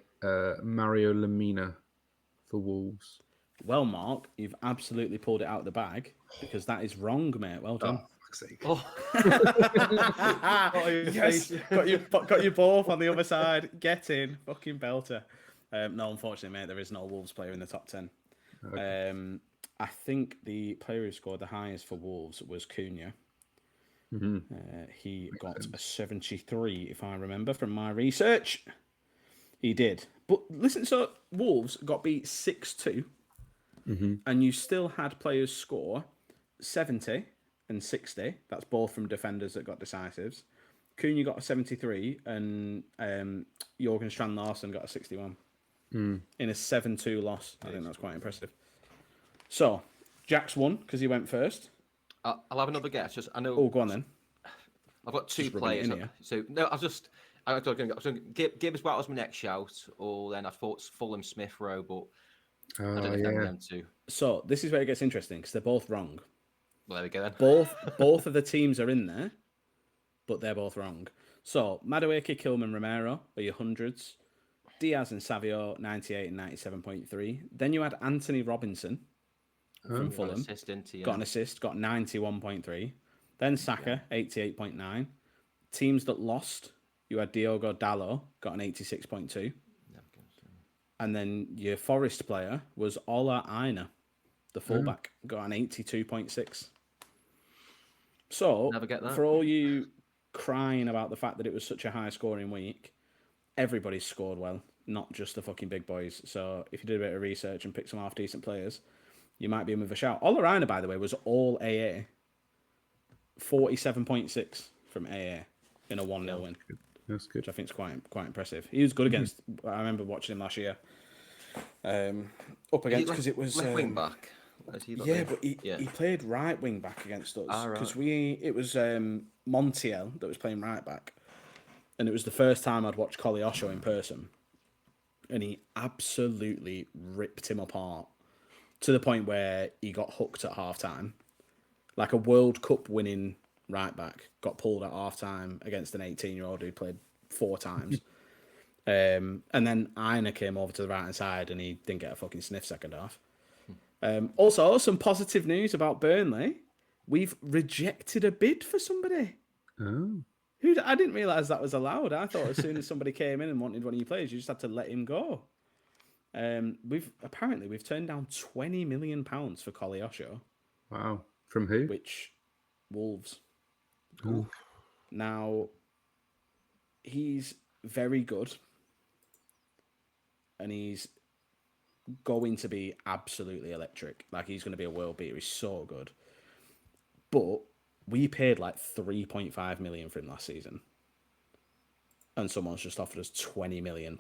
Mario Lemina for Wolves. Well, Mark, you've absolutely pulled it out of the bag because that is wrong, mate. Well Oh, done. fuck's sake. Oh, Yes, got you both on the other side. Get in, fucking belter. No, unfortunately, mate, there is no Wolves player in the top 10. Okay. I think the player who scored the highest for Wolves was Cunha. He got a 73, if I remember from my research. He did. But listen, so Wolves got beat 6-2, and you still had players score 70 and 60. That's both from defenders that got decisives. Cunha got a 73, and Jorgen Strand Larsen got a 61 in a 7-2 loss. I think that's quite impressive. So, Jack's won because he went first. I'll have another guess. Just I know. Oh, go on then. I've got two Just rubbing it players. in here. So no, I was going to give us what was my next shout, or then I thought Fulham Smith Rowe, but I don't know if they're them two. So, this is where it gets interesting because they're both wrong. Well, there we go then. Both of the teams are in there, but they're both wrong. So, Madueke, Kilman, Romero are your hundreds. Diaz and Savio, 98 and 97.3. Then you had Anthony Robinson from Fulham. Assist, didn't he? Got an assist, got 91.3. Then Saka, 88.9. Teams that lost, you had Diogo Dalot, got an 86.2. And then your Forest player was Ola Aina, the fullback, got an 82.6. So, Never get that. for all you crying about the fact that it was such a high scoring week, everybody scored well, not just the fucking big boys. So, if you did a bit of research and picked some half decent players, you might be in with a shout. Ola Aina, by the way, was all AA. 47.6 from AA in a 1-0 win. That's good. Which I think is quite impressive. He was good against. I remember watching him last year. Up against because it was left wing back. Yeah, but he played right wing back against us because it was Montiel that was playing right back, and it was the first time I'd watched Koleosho in person, and he absolutely ripped him apart to the point where he got hooked at half time, like a World Cup winning right back got pulled at half time against an 18-year-old who played 4 times. And then Aina came over to the right hand side and he didn't get a fucking sniff second half. Also, some positive news about Burnley. We've rejected a bid for somebody. Oh. I didn't realise that was allowed. I thought as soon as somebody came in and wanted one of your players, you just had to let him go. We've turned down £20 million for Koleosho. Wow. From who? Which Wolves. Ooh. Now, he's very good. And he's going to be absolutely electric. Like, he's going to be a world beater. He's so good. But we paid like 3.5 million for him last season. And someone's just offered us £20 million.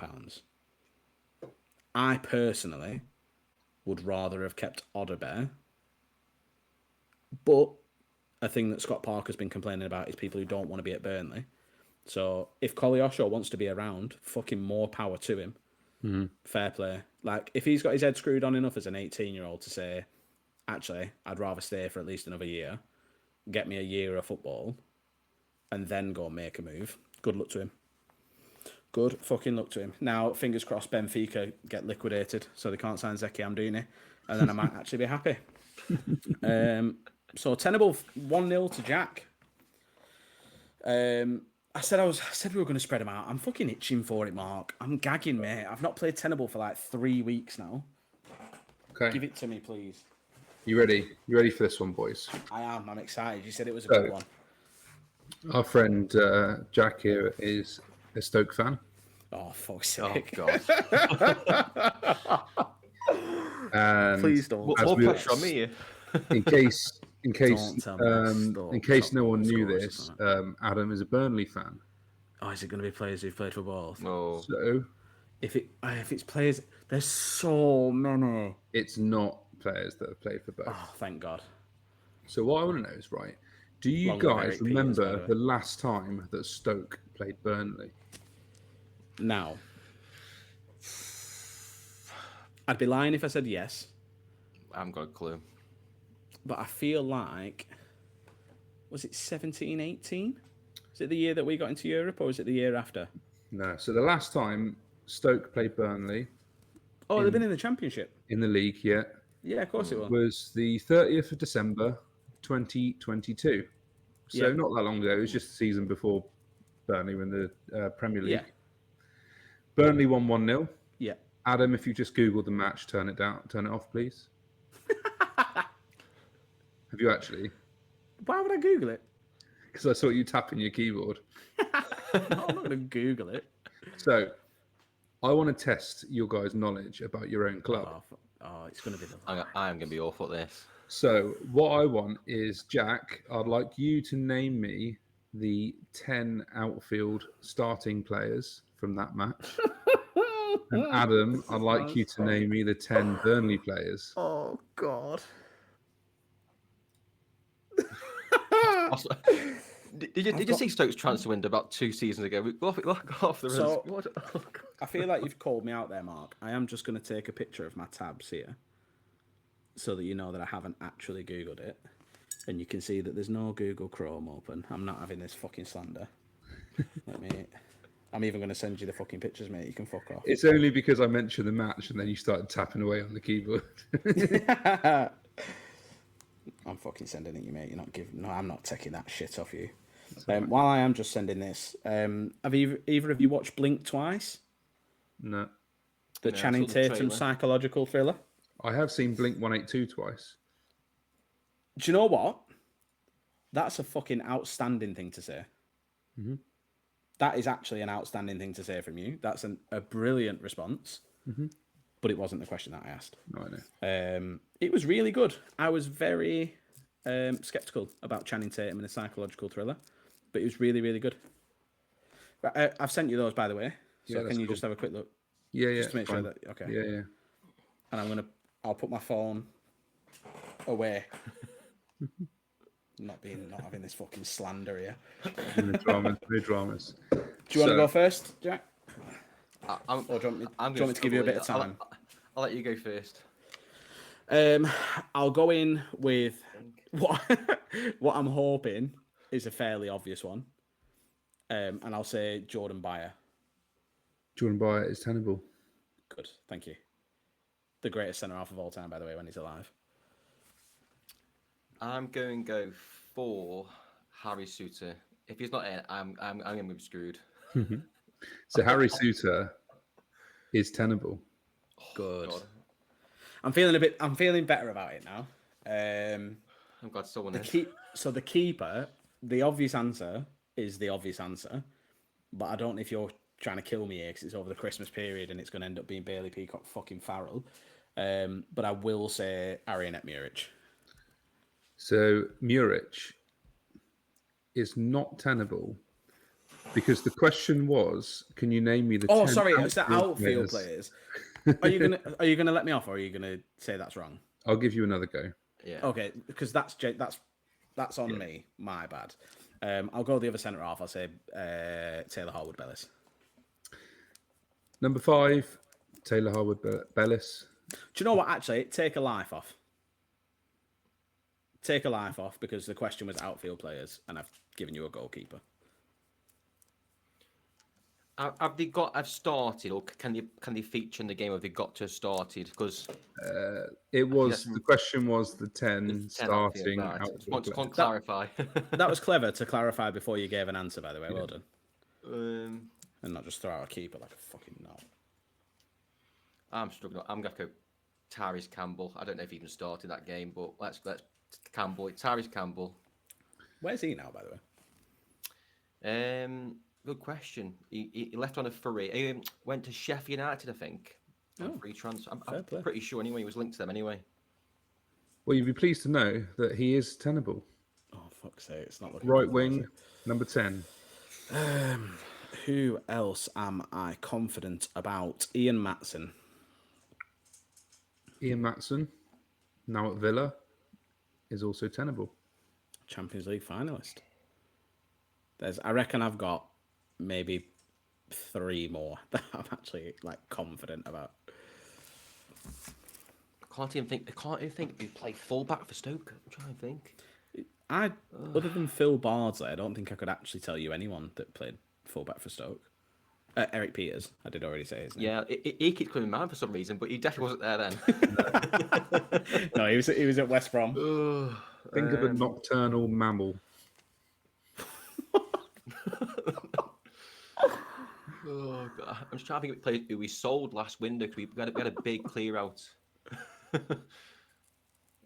I personally would rather have kept Odebear. But a thing that Scott Parker's been complaining about is people who don't want to be at Burnley. So if Koleosho wants to be around, fucking more power to him. Mm-hmm. Fair play. Like, if he's got his head screwed on enough as an 18-year-old to say, actually, I'd rather stay for at least another year, get me a year of football, and then go and make a move, good luck to him. Good fucking luck to him. Now, fingers crossed, Benfica get liquidated so they can't sign Zeki Amdouni, and then I might actually be happy. So Tenable 1-0 to Jack. I said we were going to spread them out. I'm fucking itching for it, Mark. I'm gagging, mate. I've not played Tenable for like 3 weeks now. Okay. Give it to me, please. You ready? You ready for this one, boys? I am. I'm excited. You said it was a good one. Our friend Jack here is a Stoke fan. Oh, fuck's sake. Oh, God. And Please don't. More pressure on me. in case no one knew scores, this, Adam is a Burnley fan. Oh, is it going to be players who've played for both? No. So If it's players, there's so many. it's not players that have played for both. Oh, thank God. So what I want to know is, right, do you Long live guys Eric Peters, by remember the way. the last time that Stoke played Burnley? Now, I'd be lying if I said yes, I haven't got a clue. but I feel like, was it 17, 18? Is it the year that we got into Europe, or was it the year after? No. So the last time Stoke played Burnley Oh, they've been in the Championship. in the league, yeah, Yeah, of course it will. was the 30th of December, 2022. So Yeah. not that long ago. It was just the season before Burnley were in the Premier Yeah. League. Burnley won 1-0. Yeah. Adam, if you just Googled the match, turn it off, please. Have you actually? Why would I Google it? Because I saw you tapping your keyboard. No, I'm not going to Google it. So I want to test your guys' knowledge about your own club. Oh, it's going to be the. I am going to be awful at this. So what I want is, Jack, I'd like you to name me the 10 outfield starting players from that match. And Adam, I'd like you to name me the 10 Burnley players. Oh God. Also, did you see Stokes' transfer window about 2 seasons ago? We go off the So- what? Oh, God. I feel like you've called me out there, Mark. I am just going to take a picture of my tabs here, so that you know that I haven't actually Googled it, and you can see that there's no Google Chrome open. I'm not having this fucking slander. I'm even going to send you the fucking pictures, mate. You can fuck off. It's only because I mentioned the match and then you started tapping away on the keyboard. I'm fucking sending it you, mate. You're not giving. No, I'm not taking that shit off you. While I am just sending this, have either of you watched Blink twice? No. The No, I Channing saw the Tatum trailer. psychological thriller. I have seen Blink 182 twice. Do you know what? That's a fucking outstanding thing to say. Mm-hmm. That is actually an outstanding thing to say from you. That's a brilliant response. Mm-hmm. But it wasn't the question that I asked. No, I know. It was really good. I was very skeptical about Channing Tatum in a psychological thriller, but it was really, really good. I've sent you those, by the way. So Yeah, can you cool. just have a quick look? Yeah, Just to make sure that okay. Yeah. And I'll put my phone away. Not having this fucking slander here. No dramas. Do you want to go first, Jack? I'm Or do you want gonna me to give you a bit of struggle. time? I'll let you go first. I'll go in with what I'm hoping is a fairly obvious one. And I'll say Jordan Bayer. Jordan Byer is tenable. Good, thank you. The greatest centre half of all time, by the way, when he's alive. I'm going to go for Harry Suter. If he's not in, I'm going to be screwed. So Harry Suter is tenable. Good. God. I'm feeling better about it now. I'm glad someone is. So the keeper, the obvious answer is the obvious answer, but I don't know if you're trying to kill me here because it's over the Christmas period and it's going to end up being Bailey Peacock fucking Farrell. But I will say Arianet Muric. So Muric is not tenable because the question was, can you name me the 10 sorry, it's the outfield players? players. Are you gonna let me off, or are you gonna say that's wrong? I'll give you another go. Yeah. Okay, because that's on me. My bad. I'll go the other centre half. I'll say Taylor Harwood-Bellis. Number 5, Taylor Harwood-Bellis. Do you know what? Actually, take a life off. Take a life off because the question was outfield players, and I've given you a goalkeeper. Have started, or can they feature in the game? Have they got to have started? Because The question was the 10 starting right. outfield Just want to players. clarify. That was clever to clarify before you gave an answer, by the way. Yeah. Well done. And not just throw out a keeper like a fucking knob. I'm struggling. I'm going to go Tyrese Campbell. I don't know if he even started that game, but let's Campbell. Tyrese Campbell. Where's he now, by the way? Good question. He left on a free. He went to Sheffield United, I think. On free transfer. I'm pretty sure anyway. He was linked to them anyway. Well, you'd be pleased to know that he is tenable. Oh, fuck's sake. It's not looking Right good, wing, is number 10. it? Who else am I confident about? Ian Matson. Ian Matson, now at Villa, is also tenable. Champions League finalist. I reckon I've got maybe 3 more that I'm actually confident about. I can't even think he played fullback for Stoke. I'm trying to think. Other than Phil Bardsley, I don't think I could actually tell you anyone that played fullback for Stoke. Eric Peters. I did already say his name. Yeah, he keeps coming man for some reason, but he definitely wasn't there then. No, he was at West Brom. Think of a nocturnal mammal. Oh God. I'm just trying to think of players who we sold last window because we had a big clear out.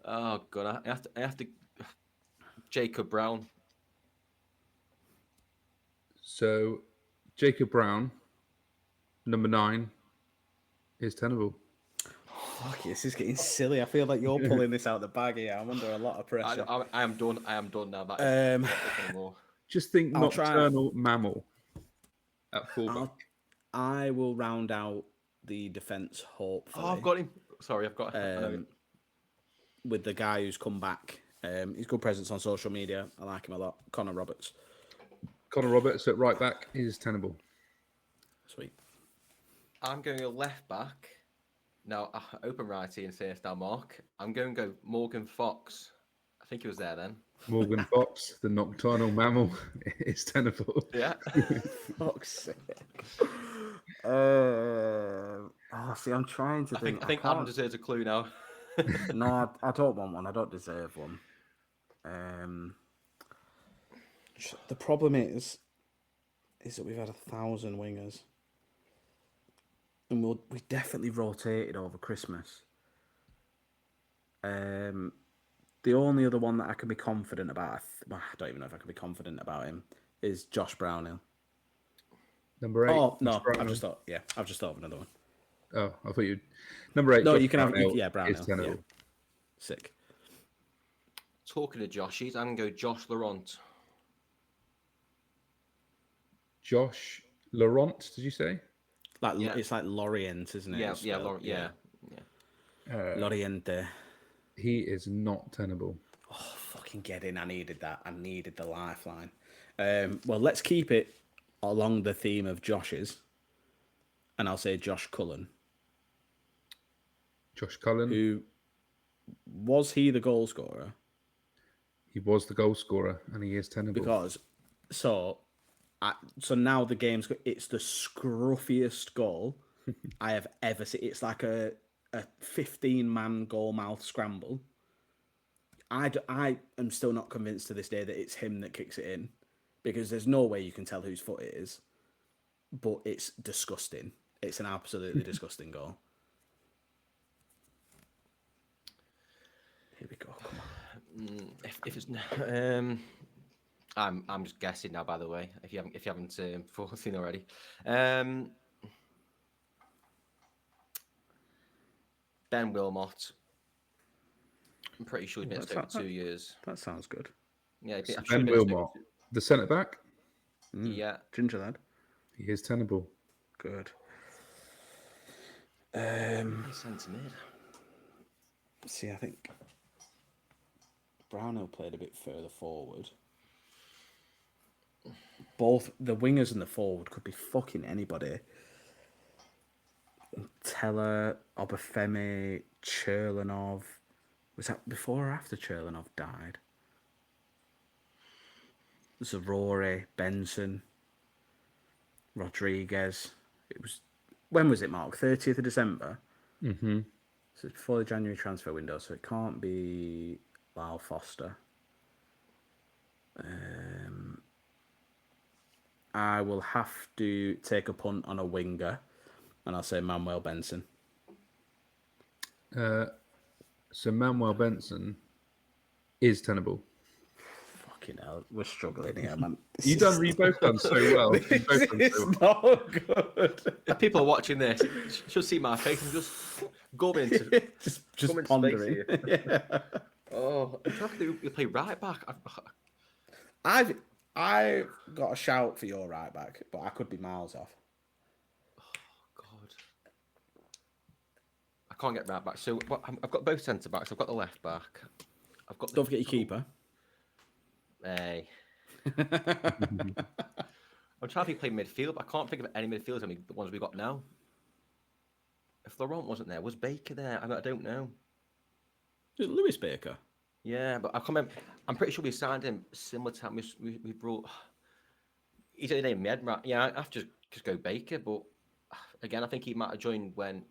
Oh God, I have to. Jacob Brown. So, Jacob Brown, number 9, is tenable. Fuck, this is getting silly. I feel like you're pulling this out the bag here. I'm under a lot of pressure. I am done. I am done now. That is not anymore. Just think I'll try- nocturnal mammal at fullback. I will round out the defence, hopefully. Oh, I've got him. Sorry, I've got him. With the guy who's come back. He's good presence on social media. I like him a lot. Connor Roberts. Connor Roberts at right back is tenable. Sweet. I'm going a left back. Now, open right here and say it's now Mark. I'm going to go Morgan Fox. I think he was there then. Morgan Fox, the nocturnal mammal, is tenable. Yeah. Fuck's sake. See, I'm trying to think. I think Adam deserves a clue now. No, I don't want one. I don't deserve one. The problem is that we've had 1,000 wingers, and we definitely rotated over Christmas. The only other one that I can be confident about, I don't even know if I can be confident about him, is Josh Brownhill. Number 8. Oh no, I've just thought of another one. Oh, I thought you. Number 8. No, Josh you can Brownhill have Brownhill. is tenable. Yeah. Sick. Talking of Joshies, I'm going to go Josh Laurent. Josh Laurent, did you say? It's like Lorient, isn't it? Yeah, Laurent. Yeah. Lorient. He is not tenable. Oh, fucking get in. I needed that. I needed the lifeline. Well, let's keep it along the theme of Josh's. And I'll say Josh Cullen. Josh Cullen. Who was he the goal scorer? He was the goal scorer, and he is tenable. Because, so now the game's, it's the scruffiest goal I have ever seen. It's like a 15-man goal mouth scramble. I am still not convinced to this day that it's him that kicks it in, because there's no way you can tell whose foot it is. But it's disgusting. It's an absolutely disgusting goal. Here we go. Come on. If it's I'm just guessing now. By the way, if you haven't seen already, Ben Wilmot. I'm pretty sure he's been at Stoke for 2 years. That sounds good. Yeah, Ben Wilmot, the centre back. Yeah, Ginger lad. He is tenable. Good. centre mid. See, I think Brownhill played a bit further forward. Both the wingers and the forward could be fucking anybody. Teller, Obafemi, Cherlanov. Was that before or after Cherlanov died? Sorare, Benson, Rodriguez. It was, when was it, Mark? 30th of December? Mm-hmm. So it's before the January transfer window, so it can't be Lyle Foster. I will have to take a punt on a winger, and I'll say Manuel Benson. So Manuel Benson is tenable. Fucking hell, we're struggling here, man. You've both done so well. It's not good. If people are watching this, should see my face and just going into just pondering. Yeah. Oh, I'm trying to think you play right back. I've got a shout for your right back, but I could be miles off. God, I can't get right back. So I've got both centre backs. I've got the left back. I've got. Don't forget your keeper. Hey. I'm trying to play midfield, but I can't think of any midfielders. I mean, the ones we got now. If Laurent wasn't there, was Baker there? I don't know. Is it Lewis Baker? Yeah, but I can't remember. I'm pretty sure we signed him similar time we brought. He's a name, Med, right? Yeah, I have to just go Baker. But again, I think he might have joined when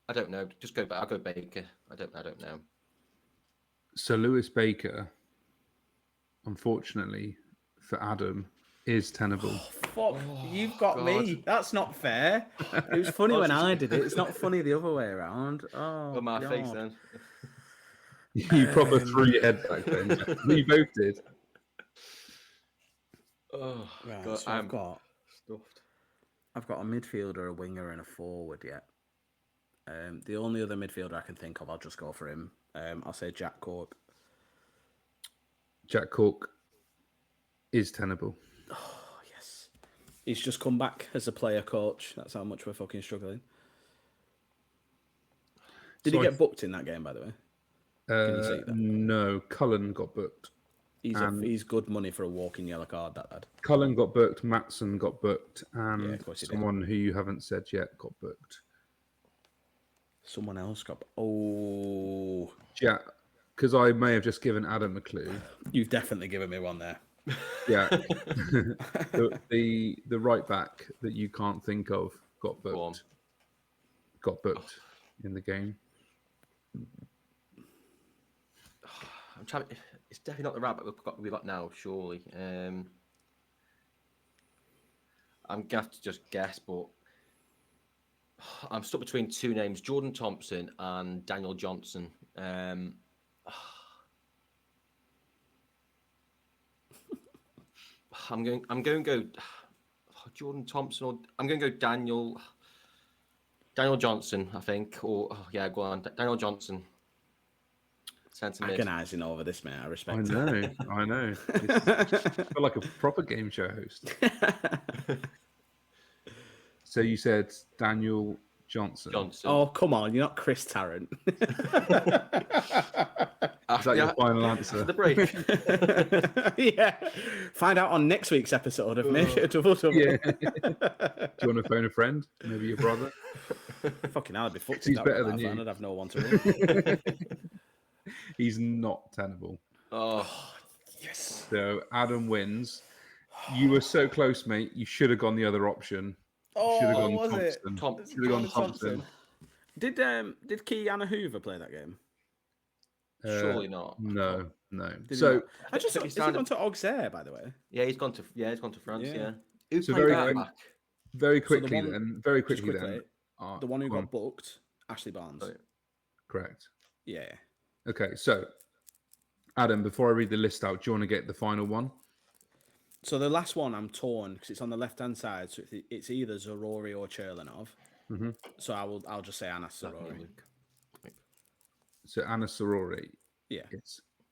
I don't know. Just go back. I'll go Baker. I don't know. So Lewis Baker, unfortunately for Adam, is tenable. Fuck, you've got God. me. That's not fair. It was funny when Honestly, I did it. It's not funny the other way around. Oh, on my God. face then. You proper threw your head back then. Jack. You both did. Oh Right, God, so I'm stuffed. stuffed. I've got a midfielder, a winger, and a forward yet. The only other midfielder I can think of, I'll just go for him. I'll say Jack Cork. Jack Cork is tenable. Oh, yes. He's just come back as a player coach. That's how much we're fucking struggling. Did he get booked in that game, by the way? Can you see that? No, Cullen got booked. He's good money for a walking yellow card, that lad. Cullen got booked, Matson got booked, and Yeah, of course he did. someone who you haven't said yet got booked. Someone else got... Oh... Jack, because I may have just given Adam a clue. You've definitely given me one there. Yeah, the right back that you can't think of got Go on. booked. Got booked in the game. I'm trying. It's definitely not the right back we've got now. Surely. I'm gonna have to just guess, but I'm stuck between two names: Jordan Thompson and Daniel Johnson. I'm going to go Jordan Thompson, or I'm going to go Daniel Johnson. I think, or yeah, go on, Daniel Johnson. Centre mid. Agonising over this, mate. I respect I know. I feel like a proper game show host. So you said Daniel Johnson. Oh, come on. You're not Chris Tarrant. Is that your final answer? The break. Yeah. Find out on next week's episode of Make It a Double Double. Yeah. Do you want to phone a friend? Maybe your brother? Fucking hell, I'd be fucked. He's better than you. I'd have no one to ring. He's not tenable. Oh, Yes. So Adam wins. You were so close, mate. You should have gone the other option. Oh, Should have gone was it? Thompson. Should have gone Thompson. Did Keanu Hoover play that game? surely not. No. Did So he not? I just He has he signed gone to Auxerre, by the way? Yeah, he's gone to France. Yeah. Yeah. Who So played very right quick- back? very So the quickly one- then. Very Just quickly quickly, then. the one who go on. got booked, Ashley Barnes. Sorry. Correct. Yeah. Okay, so Adam, before I read the list out, do you want to get the final one? So the last one I'm torn because it's on the left-hand side, so it's either Sorare or Cherlenov. Mm-hmm. So I'll just say Anas Sorare. So Anna Sorori. Yeah.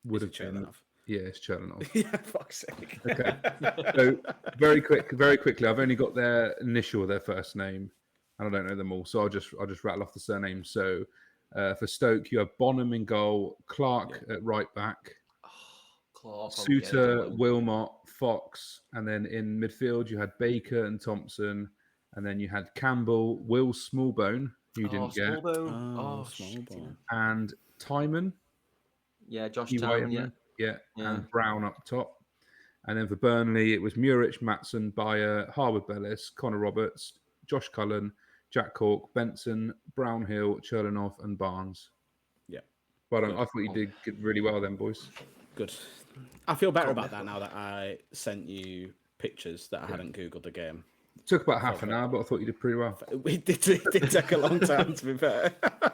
Would Is have it been. Cherlenov? Yeah, it's Cherlenov. Yeah, fuck's sake. Okay. So very quickly. I've only got their initial, their first name, and I don't know them all. So I'll just rattle off the surnames. So for Stoke, you have Bonham in goal, Clark at right back, Clark, Suter, Wilmot, Fox, and then in midfield you had Baker and Thompson, and then you had Campbell, Will Smallbone, who you didn't get, Smallbone. Oh, shit, Smallbone. and Timon. Yeah, Josh You Town. write him Yeah. there? And Brown up top. And then for Burnley, it was Murich, Matson, Bayer, Harwood Bellis, Connor Roberts, Josh Cullen, Jack Cork, Benson, Brownhill, Cherlenov, and Barnes. Yeah. Well done. I thought you did really well then, boys. Good. I feel better about that now that I sent you pictures that I hadn't Googled the game. Took about half an hour, but I thought you did pretty well. It did take a long time, to be fair.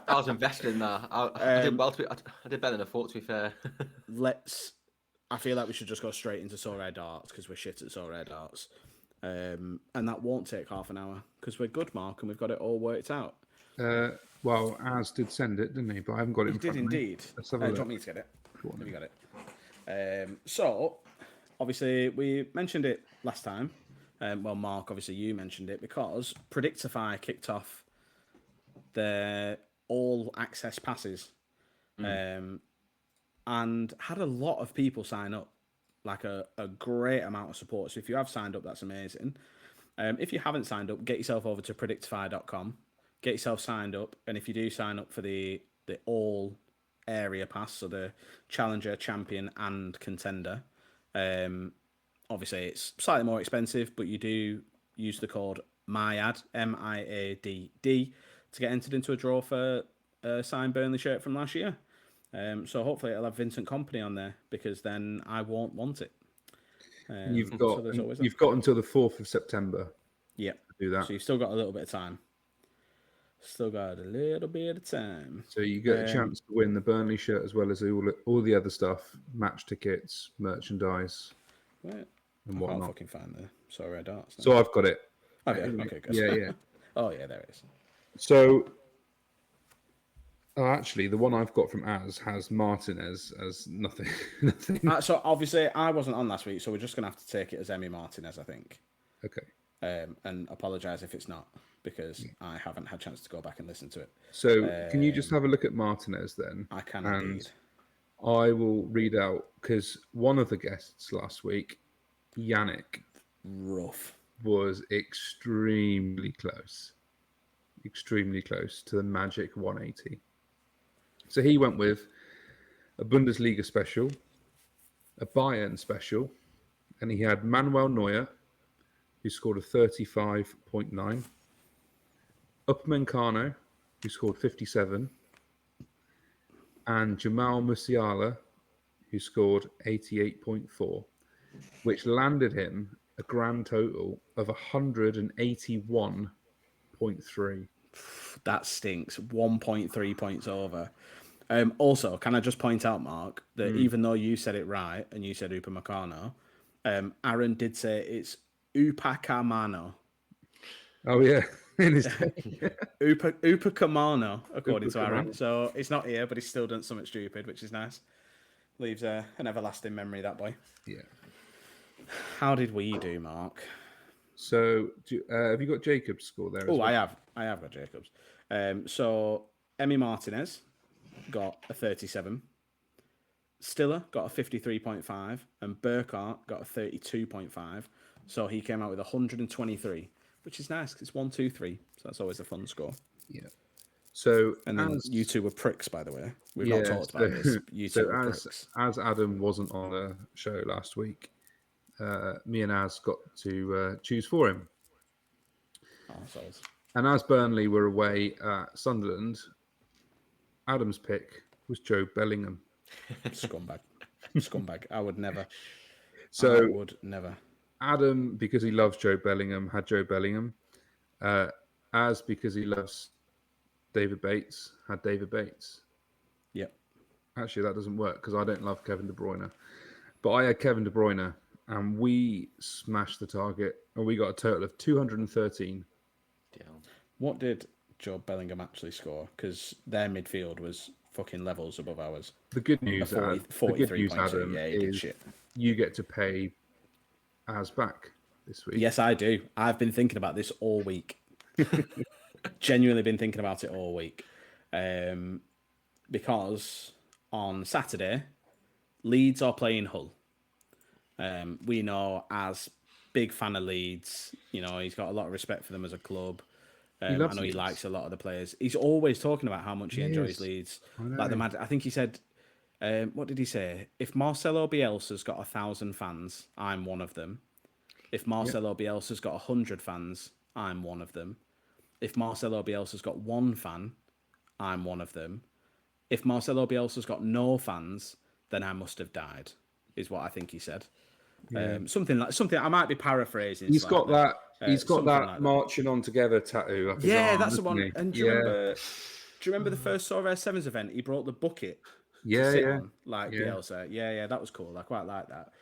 I was invested in that. I did well. I did better than I thought. To be fair. I feel like we should just go straight into Sorare darts because we're shit at Sorare darts. And that won't take half an hour because we're good, Mark, and we've got it all worked out. Well, Az did send it, didn't he? But I haven't got it in He front did of me. indeed. Let's have Do a you look. want me to get it? Have you got it? So, obviously, we mentioned it last time. Well, Mark, obviously, you mentioned it because Predictify kicked off their all access passes and had a lot of people sign up, like a great amount of support. So if you have signed up, that's amazing. If you haven't signed up, get yourself over to predictify.com, get yourself signed up. And if you do sign up for the all area pass, so the challenger, champion and contender, obviously it's slightly more expensive, but you do use the code MIAD, MIADD, to get entered into a draw for a signed Burnley shirt from last year. So hopefully it'll have Vincent Kompany on there, because then I won't want it. So there's always that. You've got until the 4th of September Yeah. to do that. So you've still got a little bit of time. Still got a little bit of time. So you get a chance to win the Burnley shirt as well as all the other stuff, match tickets, merchandise, Wait, and I can't whatnot. fucking find the Sorare darts. So I've got it. Okay, okay, good. Yeah. Oh yeah, there it is. So actually, the one I've got from Az has Martinez as nothing. So obviously I wasn't on last week, so we're just gonna have to take it as Emmy Martinez, I think. Okay. And apologise if it's not, because I haven't had a chance to go back and listen to it. So can you just have a look at Martinez then? I can and indeed. I will read out, because one of the guests last week, Yannick, Rough. was extremely close to the magic 180. So he went with a Bundesliga special, a Bayern special, and he had Manuel Neuer, who scored a 35.9, Upamecano, who scored 57, and Jamal Musiala, who scored 88.4, which landed him a grand total of 181.3. That stinks. 1.3 points over. Also, can I just point out, Mark, that even though you said it right and you said Upamecano, Aaron did say it's Upacamano. Oh yeah, in his Upacamano, according to Aaron. Upacamano. So it's not here, but he's still done something stupid, which is nice. Leaves an everlasting memory, that boy. Yeah. How did we do, Mark? So have you got Jacob's score there? Oh, I have got Jacobs. So Emmy Martinez got a 37. Stiller got a 53.5, and Burkhart got a 32.5. So he came out with 123, which is nice, because it's 1, 2, 3. So that's always a fun score. Yeah. So And then you two were pricks, by the way. We've not talked about this. You two were pricks. As Adam wasn't on the show last week, me and Az got to choose for him. Arseholes. And as Burnley were away at Sunderland, Adam's pick was Joe Bellingham. Scumbag. Scumbag. I would never. Adam, because he loves Joe Bellingham, had Joe Bellingham. Az, because he loves David Bates, had David Bates. Yep. Actually, that doesn't work because I don't love Kevin De Bruyne. But I had Kevin De Bruyne, and we smashed the target, and we got a total of 213. Damn. What did Joe Bellingham actually score? Because their midfield was fucking levels above ours. The good news, Adam, is you get to pay Az back this week. Yes, I do. I've been thinking about this all week. Genuinely been thinking about it all week. Because on Saturday, Leeds are playing Hull. We know, as big fan of Leeds, you know, he's got a lot of respect for them as a club. I know he likes a lot of the players. He's always talking about how much he enjoys Leeds. Like I think he said, what did he say? If Marcelo Bielsa's got 1,000 fans, I'm one of them. If Marcelo Bielsa's got 100 fans, I'm one of them. If Marcelo Bielsa's got 1 fan, I'm one of them. If Marcelo Bielsa's got no fans, then I must have died, is what I think he said. Yeah. Something I might be paraphrasing. He's got that. He's got that like marching on together tattoo up his arm. That's the one. And do you remember the first Sorare Sevens event? He brought the bucket. On, like Bielsa. Yeah, that was cool. I quite like that.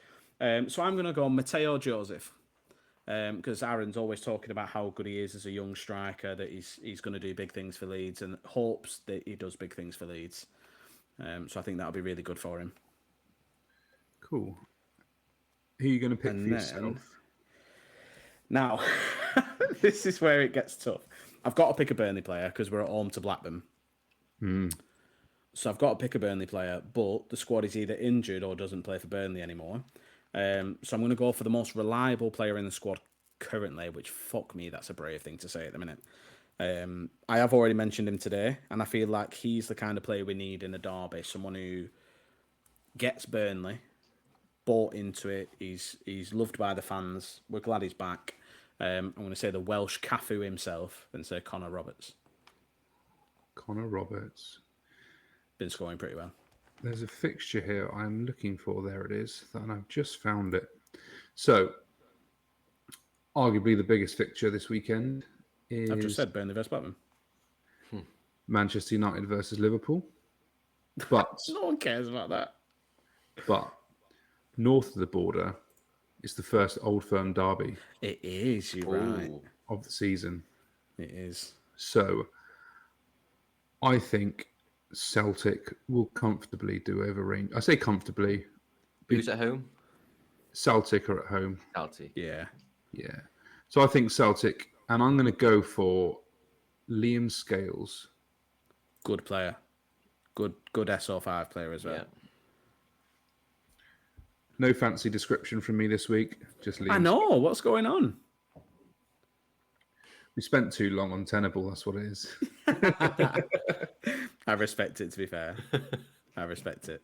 So I'm gonna go Matteo Joseph, because Aaron's always talking about how good he is as a young striker. That he's going to do big things for Leeds, and hopes that he does big things for Leeds. So I think that'll be really good for him. Cool. Who are you going to pick for yourself? Now, this is where it gets tough. I've got to pick a Burnley player because we're at home to Blackburn. So I've got to pick a Burnley player, but the squad is either injured or doesn't play for Burnley anymore. So I'm going to go for the most reliable player in the squad currently, which, fuck me, that's a brave thing to say at the minute. I have already mentioned him today, and I feel like he's the kind of player we need in a derby, someone who gets Burnley, bought into it, he's loved by the fans, we're glad he's back, I'm going to say the Welsh Cafu himself and say Connor Roberts. Connor Roberts. Been scoring pretty well. There's a fixture here I'm looking for. There it is. And I've just found it. So, arguably the biggest fixture this weekend is I've just said Burnley vs Blackburn. Manchester United versus Liverpool. But No one cares about that. north of the border is the first Old Firm derby It is, you're right. Ooh. of the season. It is. So I think Celtic will comfortably do over Rangers. I say comfortably. Who's at home? Celtic are at home. Celtic. Yeah. Yeah. So I think Celtic, and I'm going to go for Liam Scales. Good player. Good SO5 player as well. Yeah. No fancy description from me this week. Just Liam. I know. What's going on? We spent too long on Tenable. That's what it is. I respect it, to be fair. I respect it.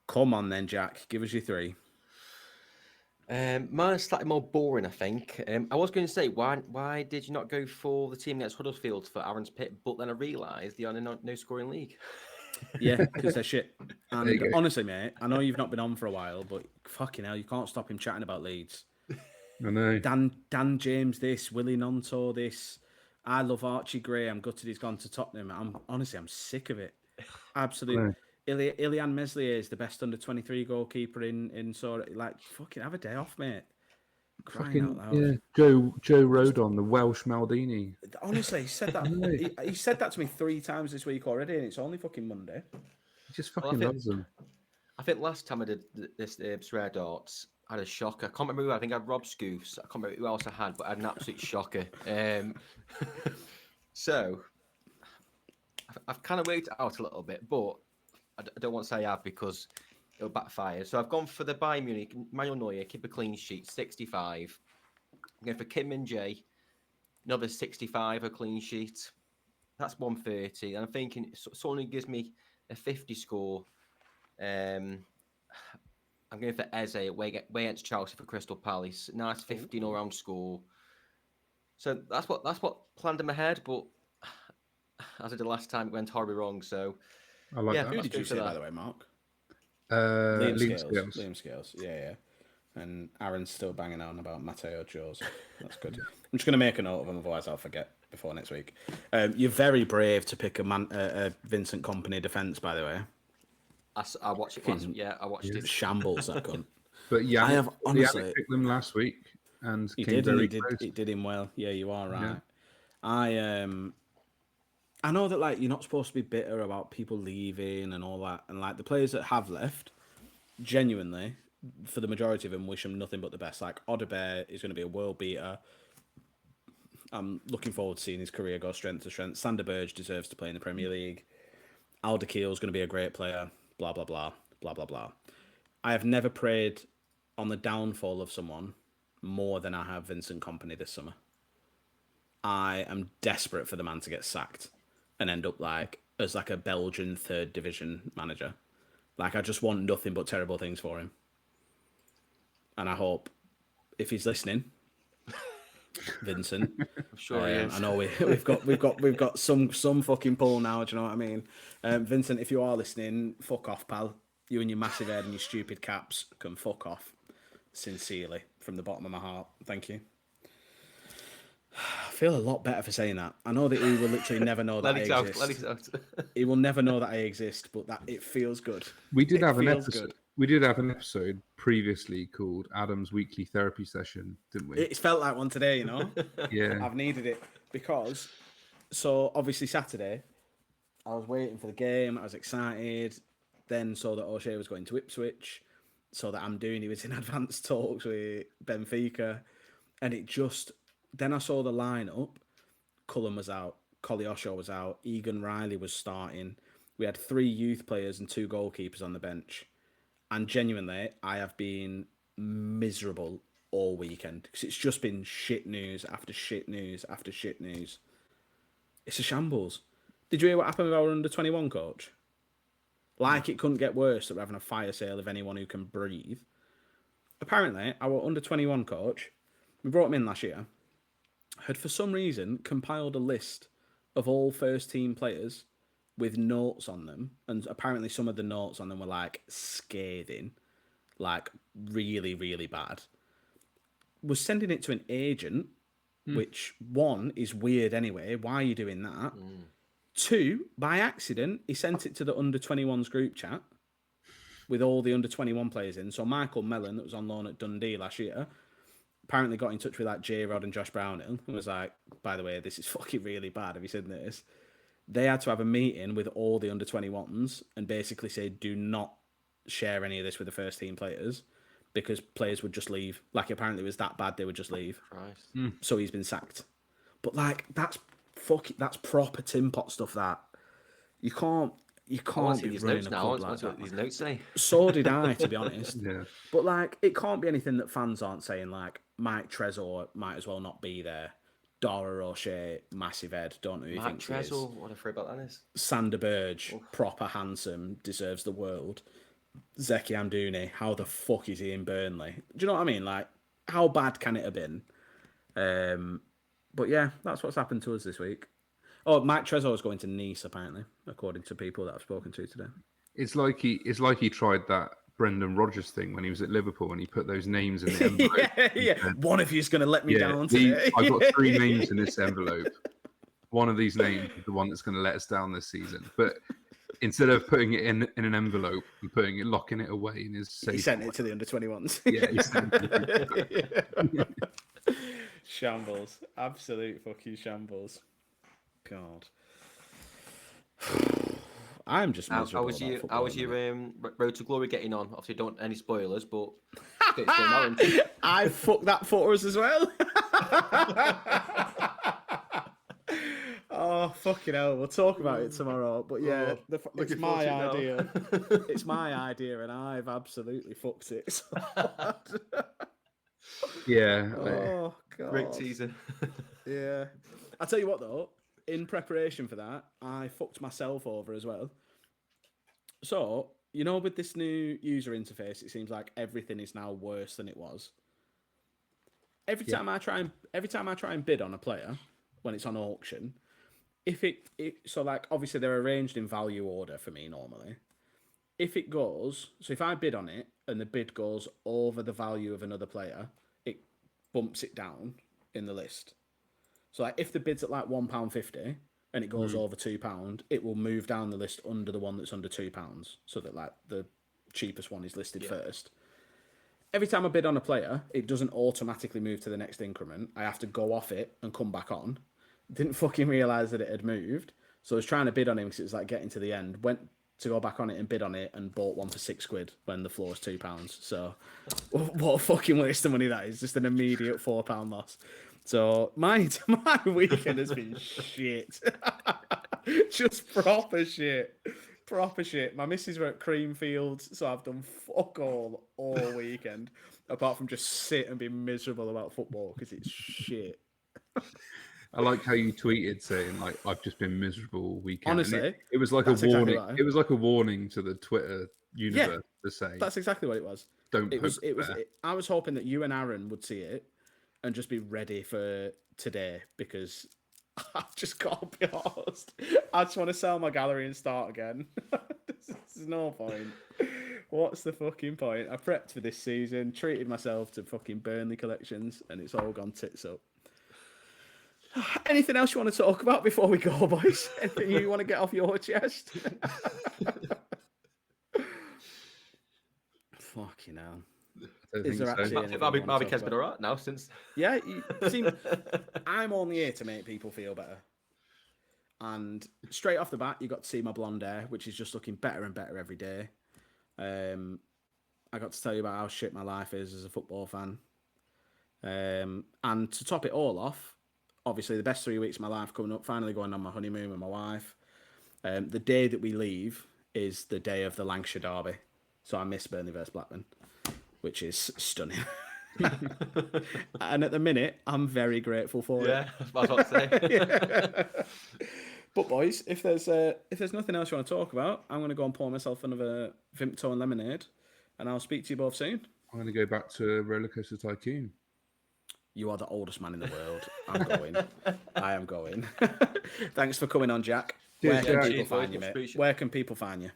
Come on then, Jack. Give us your 3. Mine's slightly more boring, I think. I was going to say, why did you not go for the team against Huddersfield for Aaron's Pit? But then I realised they're on a no scoring league. Yeah, because they're shit. There you And go. honestly, mate, I know you've not been on for a while, but fucking hell, you can't stop him chatting about Leeds. I know. Dan James this, Willie Nonto this. I love Archie Gray. I'm gutted he's gone to Tottenham. I'm sick of it. Absolutely. Ilian Meslier is the best under 23 goalkeeper in Sorare. Like, fucking have a day off, mate. Crying out loud. Yeah, Joe Rodon, the Welsh Maldini. Honestly, he said that. He said that to me 3 times this week already, and it's only fucking Monday. He just Well, I fucking think- loves them. I think last time I did this Rare Darts, I had a shocker. I can't remember who. I think I had Rob Scoofs. I can't remember who else I had, but I had an absolute shocker. So I've kind of worked it out a little bit, but I don't want to say I have because it'll backfire. So I've gone for the Bayern Munich, Manuel Neuer, keep a clean sheet, 65. I'm going for Kim Min Jae, another 65, a clean sheet. That's 130. And I'm thinking someone who gives me a 50 score. I'm going for Eze away against Chelsea for Crystal Palace. Nice 15 all-round score. So that's what planned in my head, but as I did last time, it went horribly wrong. So I like Yeah, that. Who let's did go you for say, that. by the way, Mark? Liam Liam Scales. Liam Scales. Yeah. And Aaron's still banging on about Matteo Joes. That's good. I'm just going to make a note of him, otherwise I'll forget before next week. You're very brave to pick a Vincent Kompany defence, by the way. I watched it last. Yeah, I watched it. Shambles, that cunt. But yeah, I have honestly- Yannick picked them last week and He came did, and very he close. did him well. Yeah, you are right. Yeah. I know that like you're not supposed to be bitter about people leaving and all that, and like the players that have left, genuinely, for the majority of them, wish them nothing but the best. Like Odebear is going to be a world beater. I'm looking forward to seeing his career go strength to strength. Sander Berge deserves to play in the Premier League. Alderkeil is going to be a great player. Blah blah blah blah blah blah. I have never prayed on the downfall of someone more than I have Vincent Kompany this summer. I am desperate for the man to get sacked and end up like as like a Belgian 3rd division manager. Like I just want nothing but terrible things for him. And I hope if he's listening, Vincent, I'm sure he is. I know we've got some fucking pull now. Do you know what I mean? Vincent, if you are listening, fuck off, pal. You and your massive head and your stupid caps can fuck off. Sincerely, from the bottom of my heart. Thank you. I feel a lot better for saying that. I know that he will literally never know that I exist. Let it out. He will never know that I exist, but that it feels good. We did It have an feels episode. good. We did have an episode previously called Adam's Weekly Therapy Session, didn't we? It's felt like one today, you know. Yeah. I've needed it because, so obviously Saturday, I was waiting for the game. I was excited. Then saw that O'Shea was going to Ipswich. So that he was in advanced talks with Benfica, and it just. Then I saw the lineup. Cullen was out. Koleosho was out. Egan Riley was starting. We had 3 youth players and 2 goalkeepers on the bench. And genuinely, I have been miserable all weekend because it's just been shit news after shit news after shit news. It's a shambles. Did you hear what happened with our under-21 coach? Like it couldn't get worse that we're having a fire sale of anyone who can breathe. Apparently, our under-21 coach we brought him in last year, had for some reason compiled a list of all first team players with notes on them, and apparently some of the notes on them were like scathing, like really, really bad. Was sending it to an agent, which one is weird anyway. Why are you doing that? Two, by accident, he sent it to the under 21s group chat with all the under 21 players in. So Michael Mellon, that was on loan at Dundee last year, apparently got in touch with like J-Rod and Josh Brownhill and was like, by the way, this is fucking really bad. Have you seen this? They had to have a meeting with all the under 21s and basically say, do not share any of this with the first team players because players would just leave. Like, apparently it was that bad, they would just leave. Christ. So he's been sacked. But like, that's proper tin pot stuff. That you can't be running a club like that. These notes say. So did I, to be honest. Yeah. But like, it can't be anything that fans aren't saying. Like, Mike Trezor might as well not be there. Dara O'Shea, massive head. Don't know who you Mike think he is. Trezor, what a free about that is. Sander Burge, proper handsome, deserves the world. Zeki Amdouni, how the fuck is he in Burnley? Do you know what I mean? Like, how bad can it have been? But yeah, that's what's happened to us this week. Oh, Mike Trezor is going to Nice, apparently, according to people that I've spoken to today. It's like he tried that Brendan Rodgers thing when he was at Liverpool and he put those names in the envelope. yeah. One of you's going to let me down today. I've got 3 names in this envelope. One of these names is the one that's going to let us down this season. But instead of putting it in an envelope and locking it away in his safe, he sent it to the under 21s. Yeah, he sent it. Shambles. Absolute fucking shambles. God. I'm just miserable. How was your Road to Glory getting on? Obviously, don't any spoilers, but I fucked that for us as well. Oh, fucking hell. We'll talk about it tomorrow. But yeah, it's my idea. It's my idea, and I've absolutely fucked it. So yeah. Oh, God. Great teaser. Yeah. I'll tell you what, though. In preparation for that, I fucked myself over as well. So, you know, with this new user interface, it seems like everything is now worse than it was. Every time I try and bid on a player when it's on auction, so like obviously they're arranged in value order for me normally. If it goes, so if I bid on it and the bid goes over the value of another player, it bumps it down in the list. So like if the bid's at like £1.50 and it goes over £2, it will move down the list under the one that's under £2, so that like the cheapest one is listed first. Every time I bid on a player, it doesn't automatically move to the next increment. I have to go off it and come back on. Didn't fucking realise that it had moved. So I was trying to bid on him because it was like getting to the end. Went to go back on it and bid on it and bought one for £6 when the floor was £2. So what a fucking waste of money that is. Just an immediate £4 loss. So my weekend has been shit. Just proper shit. Proper shit. My missus were at Creamfields, so I've done fuck all weekend, apart from just sit and be miserable about football because it's shit. I like how you tweeted saying like I've just been miserable all weekend. Honestly, it was like a warning. Exactly right. It was like a warning to the Twitter universe to say that's exactly what it was. I was hoping that you and Aaron would see it and just be ready for today because I just can't be arsed. I just want to sell my gallery and start again. There's no point. What's the fucking point? I prepped for this season, treated myself to fucking Burnley collections, and it's all gone tits up. Anything else you want to talk about before we go, boys? Anything you want to get off your chest? Fucking hell. Is there actually anything Barbie-Ked's been alright now since... Yeah, I'm only here to make people feel better. And straight off the bat, you got to see my blonde hair, which is just looking better and better every day. I got to tell you about how shit my life is as a football fan. And to top it all off, obviously the best 3 weeks of my life coming up, finally going on my honeymoon with my wife. The day that we leave is the day of the Lancashire Derby. So I miss Burnley versus Blackburn, which is stunning. And at the minute, I'm very grateful for it. Yeah, that's what I was about to say. Yeah. But boys, if there's nothing else you want to talk about, I'm going to go and pour myself another Vimto and lemonade, and I'll speak to you both soon. I'm going to go back to Roller Coaster Tycoon. You are the oldest man in the world. I'm going. I am going. Thanks for coming on, Jack. Cheers, Where can Jack. people Cheers, boys. find you, Much mate? appreciated. Where can people find you?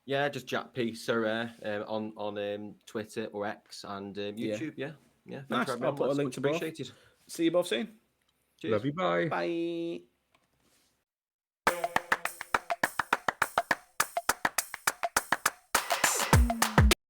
Yeah, just Jack P. Sorare on Twitter or X and YouTube. Yeah. Thanks Nice. for having me I'll on, put a lads. link Much to both. appreciated. See you both soon. Cheers. Love you. Bye. Bye.